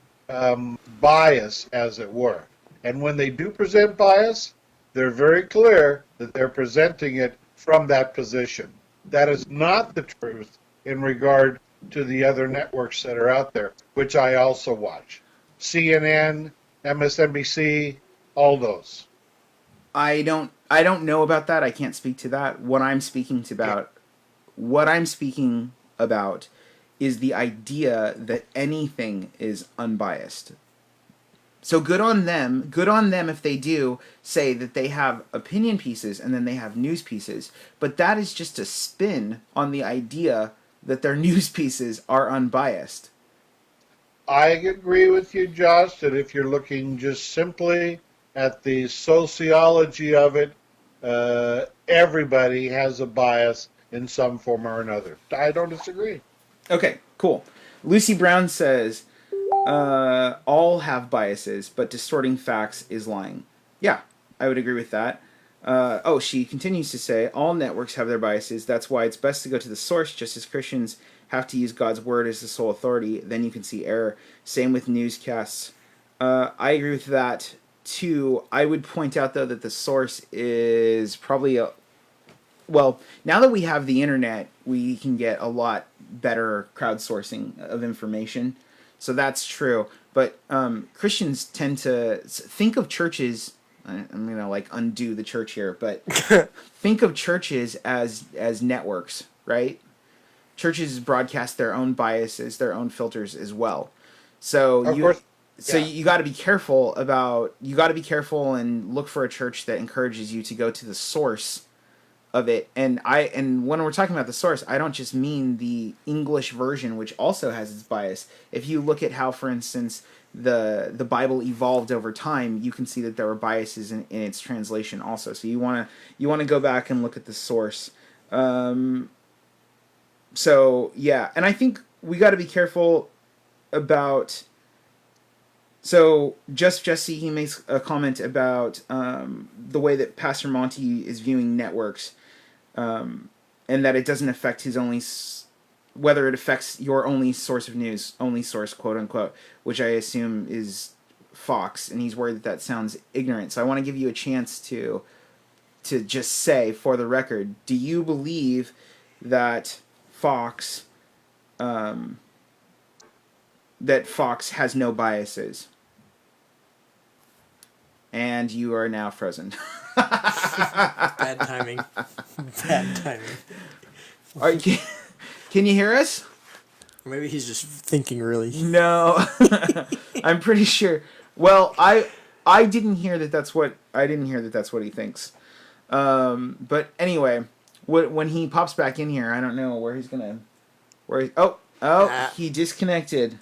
bias, as it were. And when they do present bias, they're very clear that they're presenting it from that position. That is not the truth in regard to the other networks that are out there, which I also watch. CNN, MSNBC, all those. I don't know about that. I can't speak to that. What I'm speaking about is the idea that anything is unbiased. So good on them if they do say that they have opinion pieces and then they have news pieces. But that is just a spin on the idea that their news pieces are unbiased. I agree with you, Josh, that if you're looking just simply at the sociology of it, everybody has a bias in some form or another. I don't disagree. Okay, cool. Lucy Brown says, all have biases, but distorting facts is lying. Yeah, I would agree with that. She continues to say, all networks have their biases. That's why it's best to go to the source, just as Christians have to use God's word as the sole authority. Then you can see error. Same with newscasts. I agree with that, too. I would point out, though, that the source is probably now that we have the internet, we can get a lot better crowdsourcing of information. So that's true. But Christians tend to think of churches I'm gonna like undo the church here, but think of churches as networks, right? Churches broadcast their own biases, their own filters as well. So Of course, yeah. you got to be careful about you got to be careful and look for a church that encourages you to go to the source of it. And when we're talking about the source, I don't just mean the English version, which also has its bias. If you look at how, for instance, the Bible evolved over time, you can see that there were biases in its translation also. So you wanna go back and look at the source. So yeah, and I think we got to be careful about. So just Jesse, he makes a comment about the way that Pastor Monty is viewing networks, and that it doesn't affect his only, whether it affects your only source of news, only source, quote unquote, which I assume is Fox, and he's worried that sounds ignorant. So I want to give you a chance to just say, for the record, do you believe that Fox has no biases? And you are now frozen. Bad timing. Bad timing. Are you, can you hear us? Maybe he's just thinking really. No. I'm pretty sure. Well, I didn't hear that that's what he thinks. But anyway, when he pops back in here, I don't know where he's gonna. He disconnected.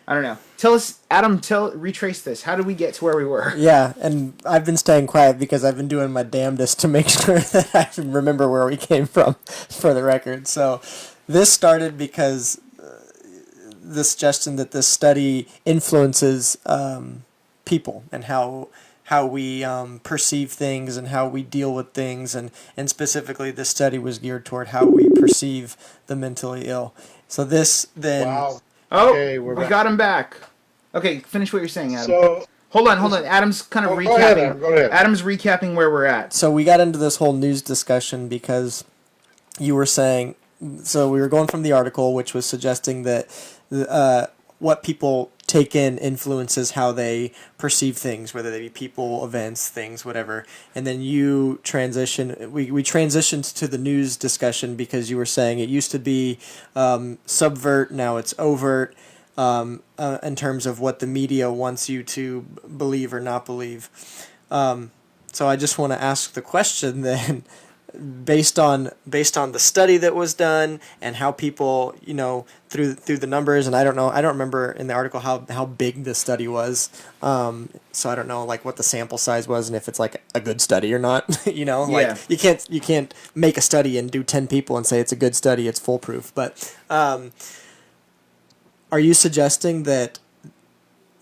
I don't know. Tell us, Adam. Retrace this. How did we get to where we were? Yeah, and I've been staying quiet because I've been doing my damnedest to make sure that I remember where we came from, for the record. So, this started because the suggestion that this study influences people and how we perceive things and how we deal with things, and specifically this study was geared toward how we perceive the mentally ill. So this then... Wow. Okay, we got him back. Okay, finish what you're saying, Adam. So hold on. Adam's kind of recapping. Go ahead, Adam, go ahead. Adam's recapping where we're at. So we got into this whole news discussion because you were saying... So we were going from the article, which was suggesting that what people take in influences how they perceive things, whether they be people, events, things, whatever. And then you we transitioned to the news discussion because you were saying it used to be subvert, now it's overt, in terms of what the media wants you to believe or not believe. So I just want to ask the question then, based on the study that was done and how people, through the numbers, and I don't remember in the article how big the study was, so I don't know like what the sample size was and if it's like a good study or not. Yeah. You can't make a study and do 10 people and say it's a good study, it's foolproof. But are you suggesting that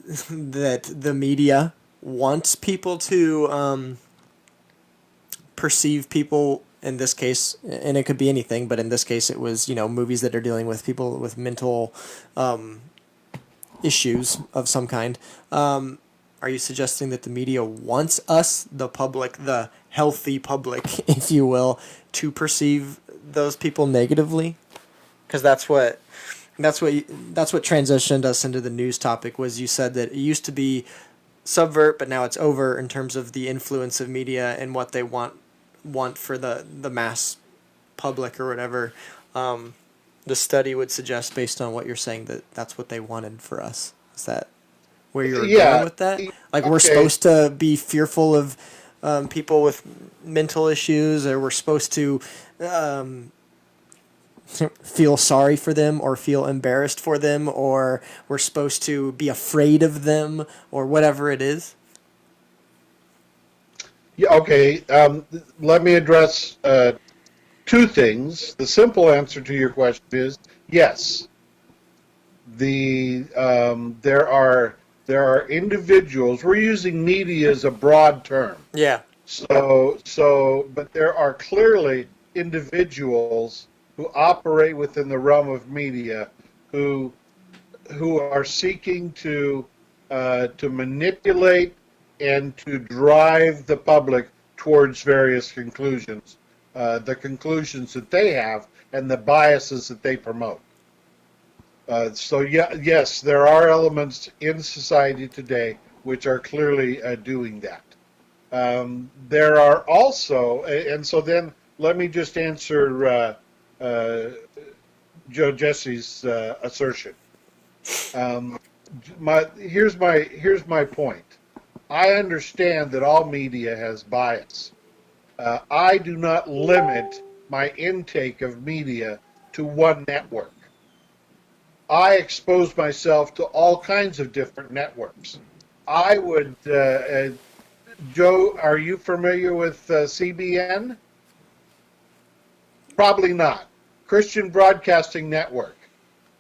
the media wants people to perceive people, in this case, and it could be anything, but in this case it was, movies that are dealing with people with mental issues of some kind. Are you suggesting that the media wants us, the public, the healthy public, if you will, to perceive those people negatively? Because that's what transitioned us into the news topic. Was you said that it used to be subvert, but now it's over in terms of the influence of media and what they want for the mass public or whatever. The study would suggest, based on what you're saying, that that's what they wanted for us. Is that where you're going with that? Like, we're supposed to be fearful of people with mental issues, or we're supposed to feel sorry for them or feel embarrassed for them, or we're supposed to be afraid of them, or whatever it is? Yeah, okay. Let me address two things. The simple answer to your question is yes. There are individuals. We're using media as a broad term. Yeah. But there are clearly individuals who operate within the realm of media who are seeking to manipulate and to drive the public towards various conclusions, the conclusions that they have and the biases that they promote. Yes, there are elements in society today which are clearly doing that. There are also, and so then let me just answer Joe Jesse's assertion. Here's my point. I understand that all media has bias. I do not limit my intake of media to one network. I expose myself to all kinds of different networks. I would, Joe, are you familiar with CBN? Probably not. Christian Broadcasting Network.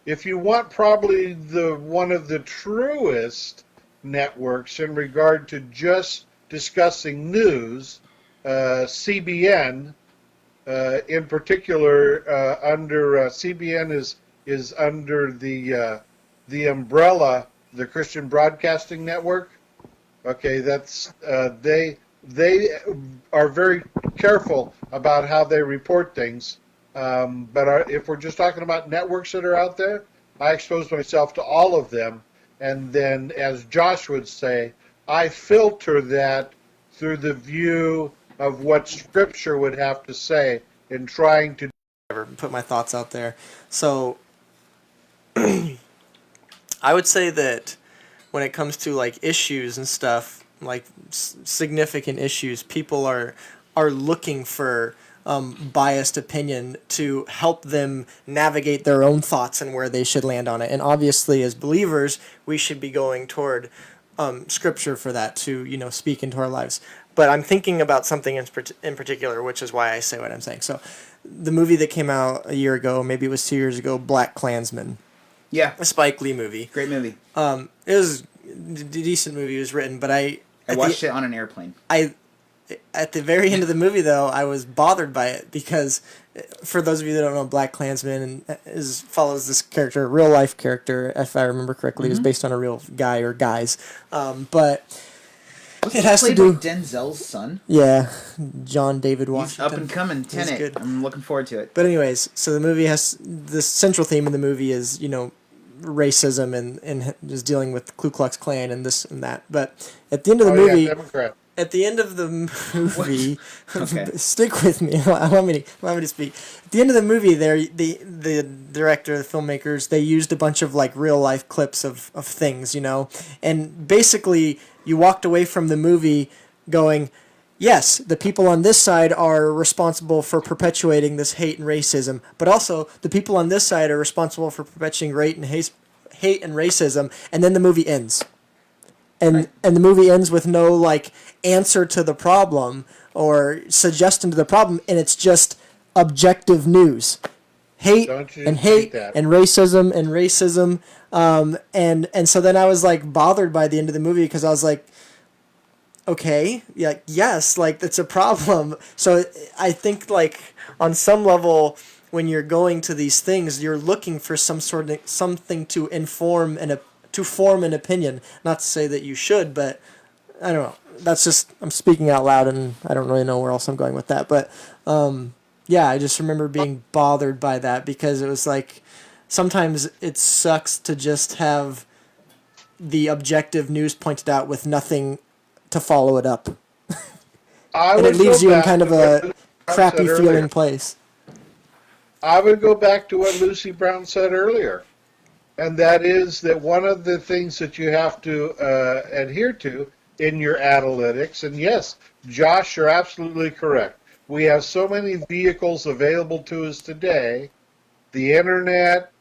If you want probably one of the truest networks in regard to just discussing news, CBN, in particular, under CBN is under the umbrella, the Christian Broadcasting Network. Okay, that's they are very careful about how they report things. But if we're just talking about networks that are out there, I expose myself to all of them, and then, as Josh would say, I filter that through the view of what Scripture would have to say in trying to put my thoughts out there. So I would say that when it comes to like issues and stuff, like significant issues, people are looking for biased opinion to help them navigate their own thoughts and where they should land on it. And obviously, as believers, we should be going toward Scripture for that to speak into our lives. But I'm thinking about something in particular, which is why I say what I'm saying. So, the movie that came out a year ago, maybe it was 2 years ago, Black Klansman. Yeah. A Spike Lee movie. Great movie. It was a decent movie. It was written, but I watched it on an airplane. At the very end of the movie, though, I was bothered by it because, for those of you that don't know, Black Klansman follows this character, a real life character, if I remember correctly. It was based on a real guy or guys, but it has to do with Denzel's son. Yeah, John David Washington. He's up and coming. Tenet. I'm looking forward to it. But anyways, so the movie has the central theme of the movie is racism and just dealing with the Ku Klux Klan and this and that. But at the end of the movie. Yeah, Democrat. At the end of the movie, Okay. Stick with me. Allow me to speak. At the end of the movie, the director, the filmmakers, they used a bunch of like real life clips of things, and basically you walked away from the movie going, yes, the people on this side are responsible for perpetuating this hate and racism, but also the people on this side are responsible for perpetuating hate and racism, and then the movie ends. And the movie ends with no like answer to the problem or suggestion to the problem, and it's just objective news, hate and racism, and so then I was like bothered by the end of the movie because I was like, okay, yeah, yes, like that's a problem. So I think like on some level, when you're going to these things, you're looking for something to inform and to form an opinion. Not to say that you should, but I don't know. That's just, I'm speaking out loud and I don't really know where else I'm going with that. But yeah, I just remember being bothered by that because it was like sometimes it sucks to just have the objective news pointed out with nothing to follow it up. And it leaves you in kind of a crappy feeling place. I would go back to what Lucy Brown said earlier. And that is that one of the things that you have to adhere to in your analytics, and yes, Josh, you're absolutely correct. We have so many vehicles available to us today, the internet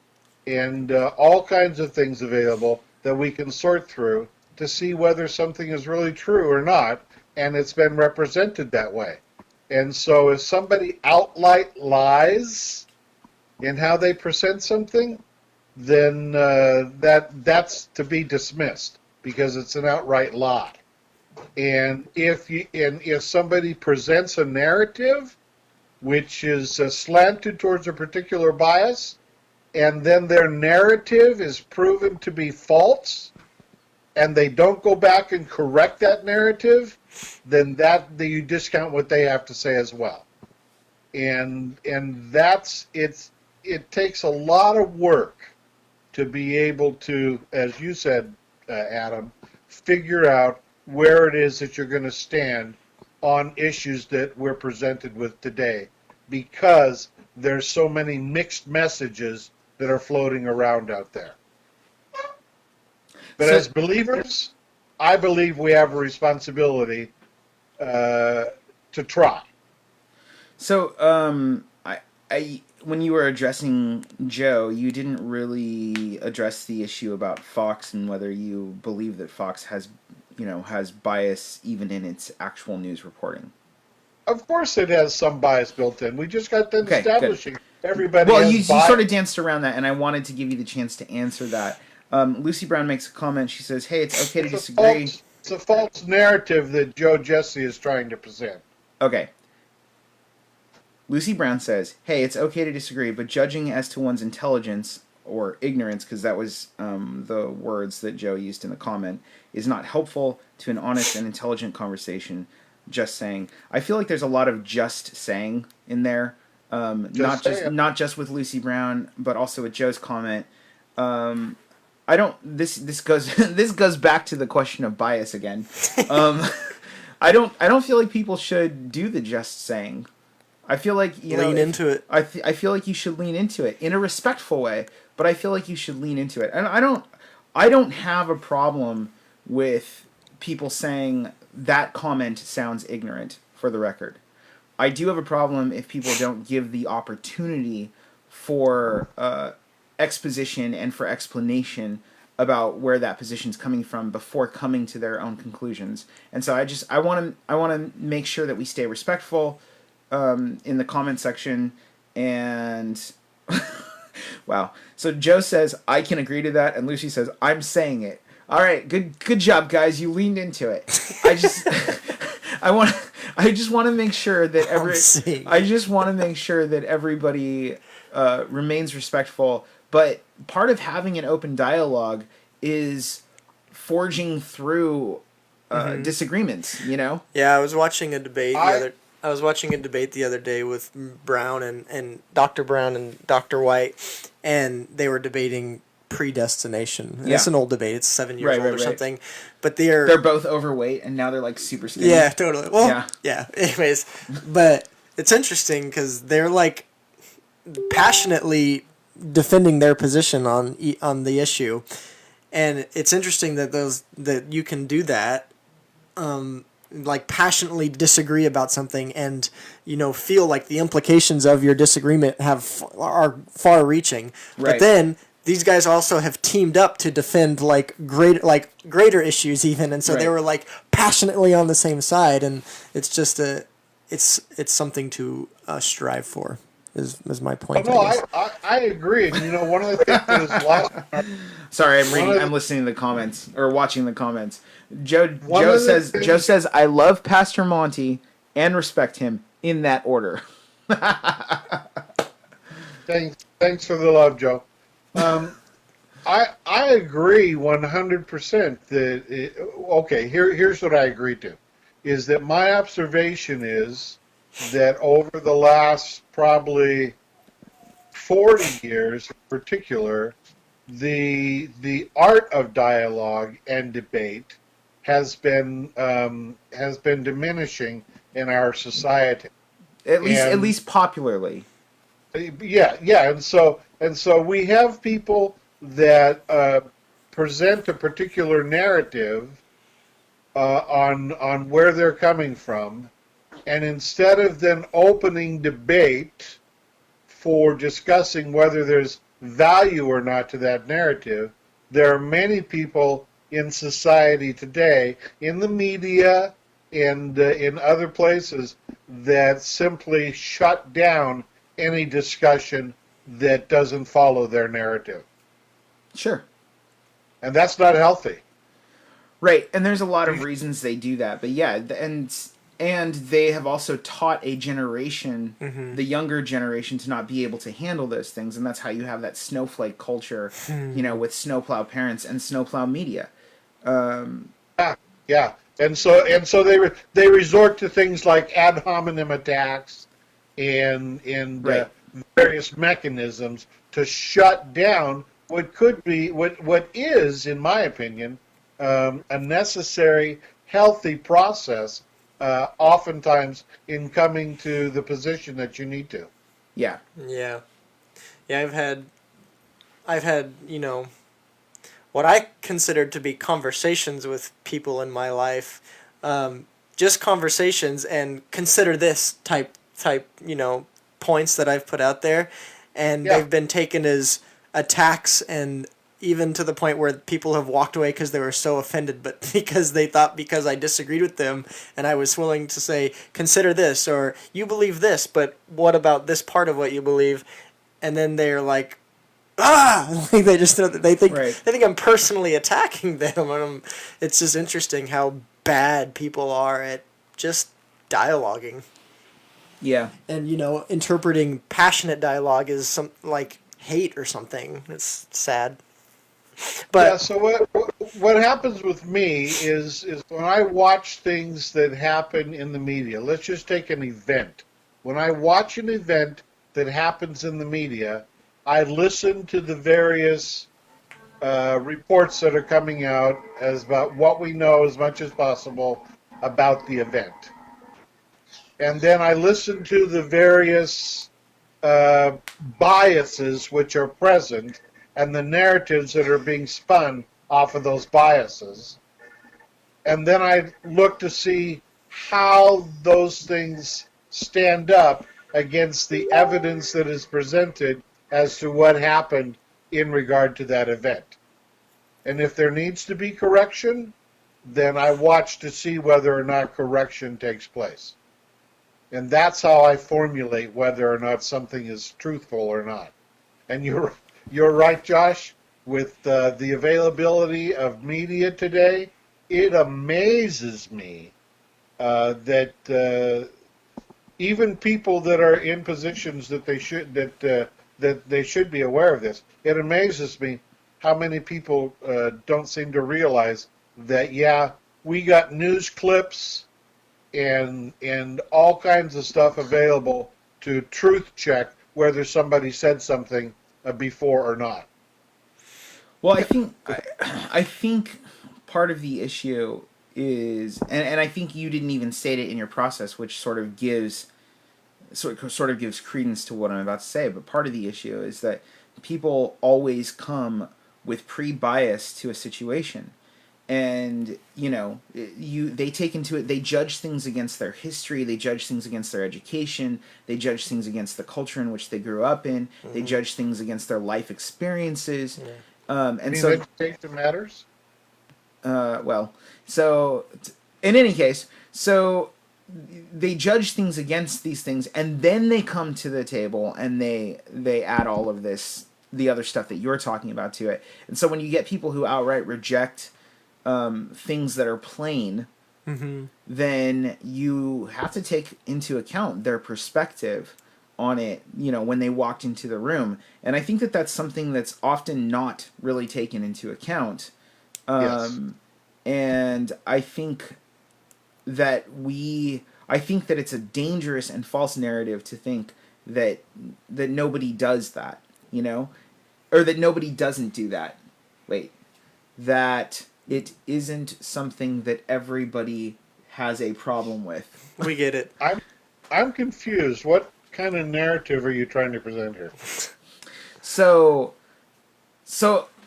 and all kinds of things available that we can sort through to see whether something is really true or not, and it's been represented that way. And so if somebody outright lies in how they present something, then that's to be dismissed because it's an outright lie. And if somebody presents a narrative which is slanted towards a particular bias, and then their narrative is proven to be false, and they don't go back and correct that narrative, then you discount what they have to say as well. And it takes a lot of work to be able to, as you said, Adam, figure out where it is that you're going to stand on issues that we're presented with today, because there's so many mixed messages that are floating around out there. But So- as believers, I believe we have a responsibility to try. So, when you were addressing Joe, you didn't really address the issue about Fox and whether you believe that Fox has bias even in its actual news reporting. Of course, it has some bias built in. We just got done Okay, establishing everybody. Well, has you bias. sort of danced around that, and I wanted to give you the chance to answer that. Lucy Brown makes a comment. She says, "Hey, it's okay to disagree." It's a false narrative that Joe Jesse is trying to present. Okay. Lucy Brown says, "Hey, it's okay to disagree, but judging as to one's intelligence or ignorance, because that was the words that Joe used in the comment, is not helpful to an honest and intelligent conversation. Just saying." I feel like there's a lot of just saying in there, not just with Lucy Brown, but also with Joe's comment. I don't. This goes this goes back to the question of bias again. I don't feel like people should do the just saying. I feel like lean into it. I feel like you should lean into it in a respectful way, but I feel like you should lean into it. And I don't have a problem with people saying that comment sounds ignorant, for the record. I do have a problem if people don't give the opportunity for exposition and for explanation about where that position's coming from before coming to their own conclusions. And so I want to make sure that we stay respectful in the comment section. And wow. So Joe says, "I can agree to that," and Lucy says, "I'm saying it." All right, good job, guys. You leaned into it. I just want to make sure that everybody remains respectful. But part of having an open dialogue is forging through disagreements. Yeah, I was watching a debate the other day with Brown and Dr. Brown and Dr. White, and they were debating predestination. And It's an old debate. It's 7 years old or something. But they're both overweight, and now they're like super skinny. Yeah, totally. Well, yeah. Anyways, but it's interesting because they're like passionately defending their position on the issue, and it's interesting that you can do that. Like passionately disagree about something and feel like the implications of your disagreement are far reaching. Right. But then these guys also have teamed up to defend greater issues even, and so they were like passionately on the same side, and it's just it's something to strive for. Is my point. I agree. And one of the things that is lost. Sorry, I'm listening to the comments or watching the comments. Joe says, "I love Pastor Monty and respect him in that order." Thanks for the love, Joe. I agree 100% that okay. Here's what I agree to, is that my observation is that over the last probably 40 years in particular, the art of dialogue and debate has been diminishing in our society. At least popularly. Yeah, and so we have people that present a particular narrative on where they're coming from, and instead of then opening debate for discussing whether there's value or not to that narrative, there are many people in society today, in the media and in other places, that simply shut down any discussion that doesn't follow their narrative. Sure. And that's not healthy. Right, and there's a lot of reasons they do that, but yeah, and they have also taught a generation, the younger generation, to not be able to handle those things, and that's how you have that snowflake culture, with snowplow parents and snowplow media. Yeah, and so they resort to things like ad hominem attacks and various mechanisms to shut down what could be what is, in my opinion, a necessary, healthy process oftentimes in coming to the position that you need to. Yeah. Yeah. Yeah, I've had, what I considered to be conversations with people in my life, just conversations and consider this type, points that I've put out there, and Yeah. they've been taken as attacks, and even to the point where people have walked away because they were so offended, but because they thought because I disagreed with them and I was willing to say, consider this, or you believe this, but what about this part of what you believe? And then they're like, like they just they think Right. they think I'm personally attacking them, and it's just interesting how bad people are at just dialoguing, Yeah. and interpreting passionate dialogue as some like hate or something. It's sad, Yeah, but so what happens with me is when I watch things that happen in the media, let's just take an event. When I watch an event that happens in the media, I listen to the various reports that are coming out as about what we know as much as possible about the event. And then I listen to the various uh, biases which are present and the narratives that are being spun off of those biases. And then I look to see how those things stand up against the evidence that is presented as to what happened in regard to that event. And if there needs to be correction, then I watch to see whether or not correction takes place. And that's how I formulate whether or not something is truthful or not. And you're right, Josh, with the availability of media today. It amazes me that even people that are in positions that they should be aware of this. It amazes me how many people don't seem to realize that. Yeah, we got news clips and all kinds of stuff available to truth check whether somebody said something before or not. Well, I think part of the issue is, and I think you didn't even state it in your process, which sort of gives credence to what I'm about to say. But part of the issue is that people always come with pre-bias to a situation, and they judge things against their history, they judge things against their education, they judge things against the culture in which they grew up in, they judge things against their life experiences. And so Education matters. well, so in any case, so they judge things against these things, and then they come to the table and they add all of the other stuff that you're talking about to it. And so when you get people who outright reject things that are plain, then you have to take into account their perspective on it, when they walked into the room. And I think that that's something that's often not really taken into account. Yes. And I think that it's a dangerous and false narrative to think that nobody does that, or that nobody doesn't do that. That it isn't something that everybody has a problem with. we get it. I'm confused. What kind of narrative are you trying to present here? So,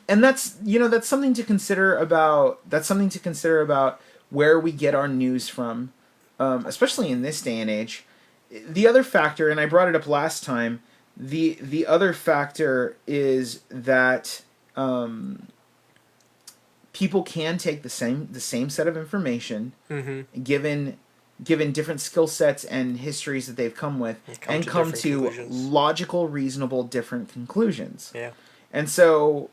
and that's something to consider about. That's something to consider about where we get our news from, especially in this day and age. The other factor, and I brought it up last time, the other factor is that people can take the same set of information, given different skill sets and histories that they've come with, and come to logical, reasonable, different conclusions. Yeah. And so,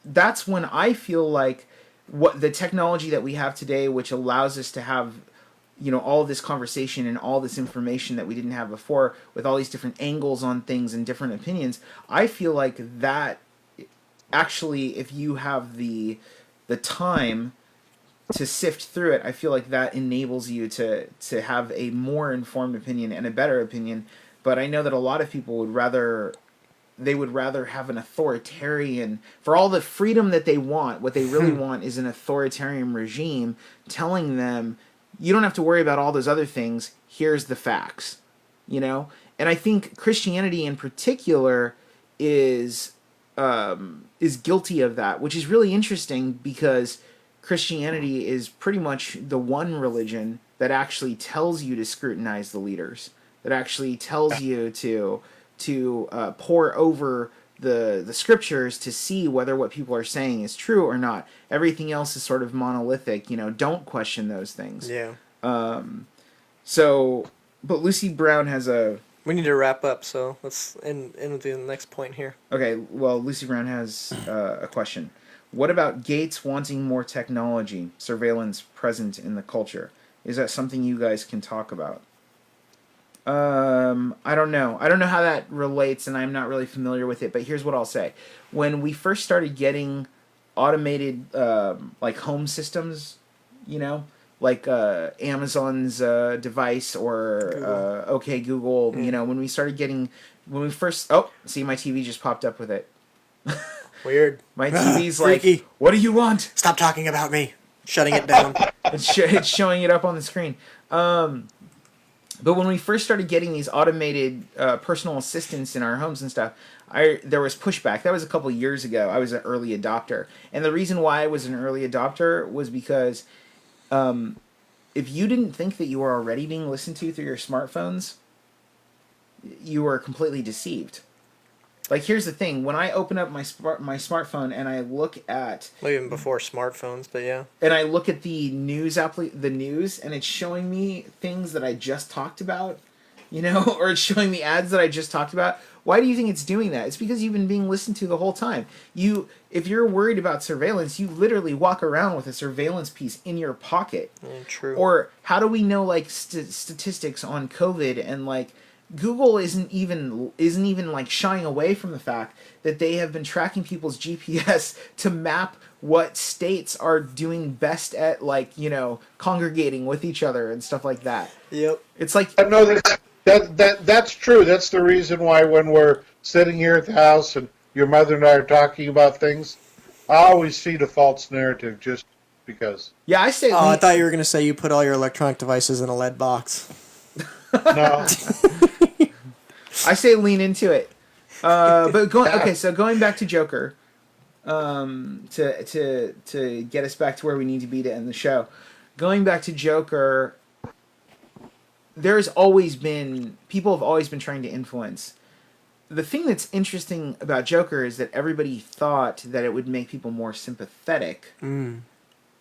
that's when I feel like what the technology that we have today, which allows us to have, all this conversation and all this information that we didn't have before, with all these different angles on things and different opinions, I feel like that actually, if you have the time to sift through it, I feel like that enables you to have a more informed opinion and a better opinion. But I know that a lot of people would rather have an authoritarian, for all the freedom that they want. What they really want is an authoritarian regime telling them You don't have to worry about all those other things. Here's the facts, you know? And I think Christianity in particular is guilty of that, which is really interesting because Christianity is pretty much the one religion that actually tells you to scrutinize the leaders, that actually tells you to pore over the scriptures to see whether what people are saying is true or not. Everything else is sort of monolithic. You know, don't question those things. Yeah. So, but Lucy Brown has a... We need to wrap up, so let's end with the next point here. Okay, well, Lucy Brown has a question. What about Gates wanting more technology, surveillance present in the culture? Is that something you guys can talk about? I don't know. I don't know how that relates, and I'm not really familiar with it, but here's what I'll say. When we first started getting automated, like, home systems, you know, like Amazon's device or Google. OK Google, you know, when we first... Oh, see, my TV just popped up with it. Weird. My TV's like, Freaky. what do you want? Stop talking about me. Shutting it down. It's showing it up on the screen. But when we first started getting these automated personal assistants in our homes and stuff, there was pushback. That was a couple years ago. I was an early adopter. And the reason why I was an early adopter was because if you didn't think that you were already being listened to through your smartphones, you were completely deceived. Like, here's the thing. When I open up my smartphone and I look at... Well, even before smartphones, but yeah. And I look at the news, and it's showing me things that I just talked about, you know, or it's showing me ads that I just talked about. Why do you think it's doing that? It's because you've been being listened to the whole time. If you're worried about surveillance, you literally walk around with a surveillance piece in your pocket. True. Or how do we know, like, statistics on COVID, and, like, Google isn't even like shying away from the fact that they have been tracking people's GPS to map what states are doing best at, like, you know, congregating with each other and stuff like that. Yep. It's like... No, that's true. That's the reason why when we're sitting here at the house and your mother and I are talking about things, I always feed a false narrative just because. Yeah, I say... I thought you were going to say you put all your electronic devices in a lead box. No. I say lean into it. But going back to Joker, to get us back to where we need to be to end the show. Going back to Joker, people have always been trying to influence. The thing that's interesting about Joker is that everybody thought that it would make people more sympathetic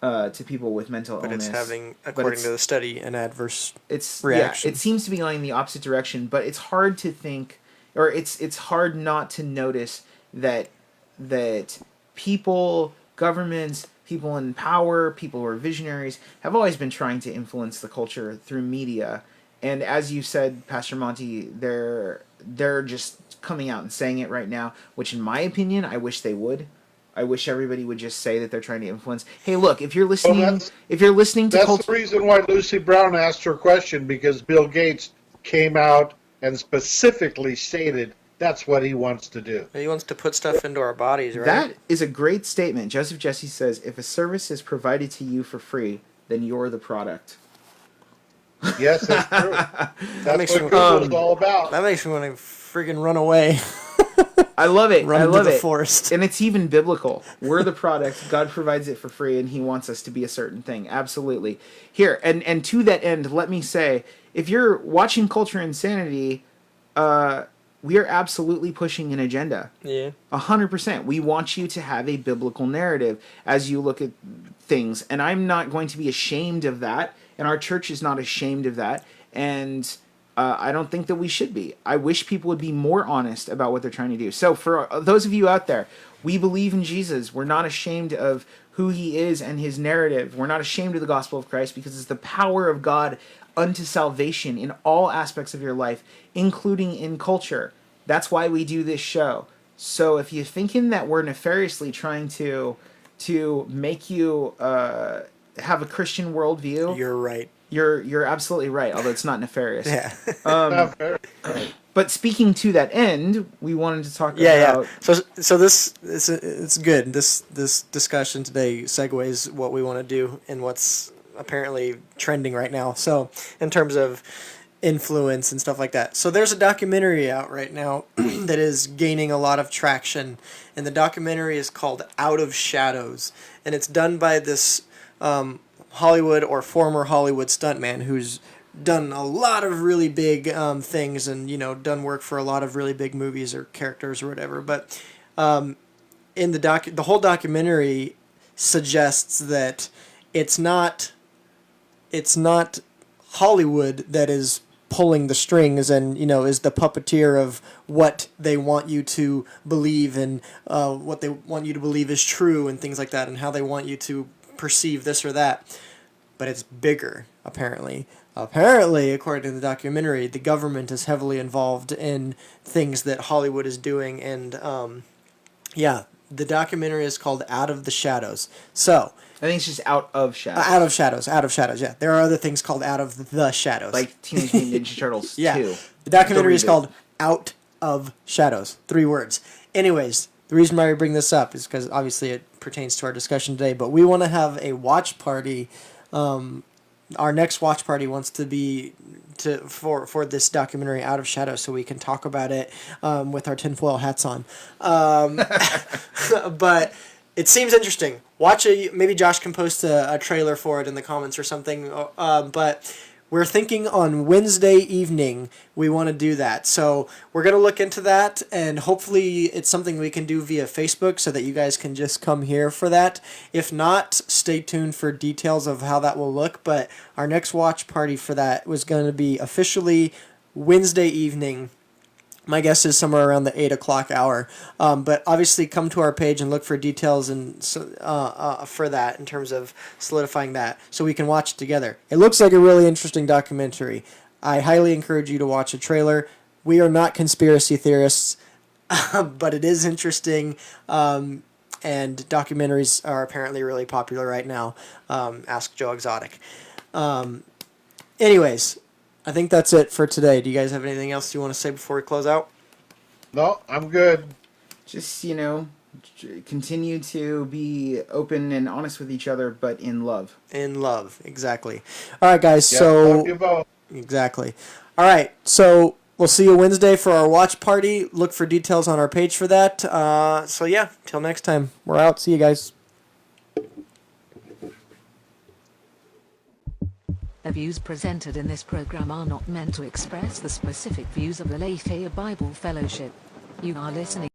to people with mental illness. But it's having, according to the study, an adverse reaction. Yeah, it seems to be going in the opposite direction, but it's hard to think, or it's hard not to notice that people, governments, people in power, people who are visionaries, have always been trying to influence the culture through media. And as you said, Pastor Monty, they're just coming out and saying it right now, which in my opinion, I wish they would. I wish everybody would just say that they're trying to influence. Hey, look, if you're listening, to that's the reason why Lucy Brown asked her question, because Bill Gates came out and specifically stated that's what he wants to do. He wants to put stuff into our bodies, right? That is a great statement. Joseph Jesse says, if a service is provided to you for free, then you're the product. Yes, that's true. That's what Google's all about. That makes me want to friggin' run away. I love it. Run into the forest. And it's even biblical. We're the product. God provides it for free, and he wants us to be a certain thing. Absolutely. Here, and to that end, let me say, if you're watching Culture Insanity, we are absolutely pushing an agenda. Yeah. 100%. We want you to have a biblical narrative as you look at things. And I'm not going to be ashamed of that. And our church is not ashamed of that. And I don't think that we should be. I wish people would be more honest about what they're trying to do. So for those of you out there, we believe in Jesus. We're not ashamed of who he is and his narrative. We're not ashamed of the gospel of Christ because it's the power of God unto salvation in all aspects of your life, including in culture. That's why we do this show. So if you're thinking that we're nefariously trying to make you have a Christian worldview, you're right. You're absolutely right, although it's not nefarious. Yeah. But speaking to that end, we wanted to talk about... Yeah. So this it's good. This discussion today segues what we want to do and what's apparently trending right now. So in terms of influence and stuff like that. So there's a documentary out right now that is gaining a lot of traction, and the documentary is called Out of Shadows, and it's done by this Hollywood or former Hollywood stuntman who's done a lot of really big things, and done work for a lot of really big movies or characters or whatever. But in the whole documentary suggests that it's not Hollywood that is pulling the strings and is the puppeteer of what they want you to believe, and what they want you to believe is true and things like that, and how they want you to perceive this or that. But it's bigger, apparently. Apparently, according to the documentary, the government is heavily involved in things that Hollywood is doing, and the documentary is called Out of the Shadows. So I think it's just Out of Shadows. Out of Shadows, yeah. There are other things called Out of the Shadows. Like Teenage Mutant Ninja Turtles 2. Yeah. The documentary is called Out of Shadows. 3 words. Anyways, the reason why we bring this up is because obviously it pertains to our discussion today, but we want to have a watch party. Our next watch party wants to be for this documentary Out of Shadows, so we can talk about it with our tinfoil hats on. But it seems interesting. Maybe Josh can post a trailer for it in the comments or something. But we're thinking on Wednesday evening we want to do that. So we're going to look into that, and hopefully it's something we can do via Facebook so that you guys can just come here for that. If not, stay tuned for details of how that will look. But our next watch party for that was going to be officially Wednesday evening. My guess is somewhere around the 8 o'clock hour. But obviously come to our page and look for details and for that in terms of solidifying that so we can watch it together. It looks like a really interesting documentary. I highly encourage you to watch a trailer. We are not conspiracy theorists, but it is interesting. And documentaries are apparently really popular right now. Ask Joe Exotic. Anyways, I think that's it for today. Do you guys have anything else you want to say before we close out? No, I'm good. Just, continue to be open and honest with each other, but in love. In love, exactly. All right, guys, Yeah, so... love you both. Exactly. All right, so we'll see you Wednesday for our watch party. Look for details on our page for that. So yeah, till next time. We're out. See you guys. The views presented in this program are not meant to express the specific views of the Lafayette Bible Fellowship. You are listening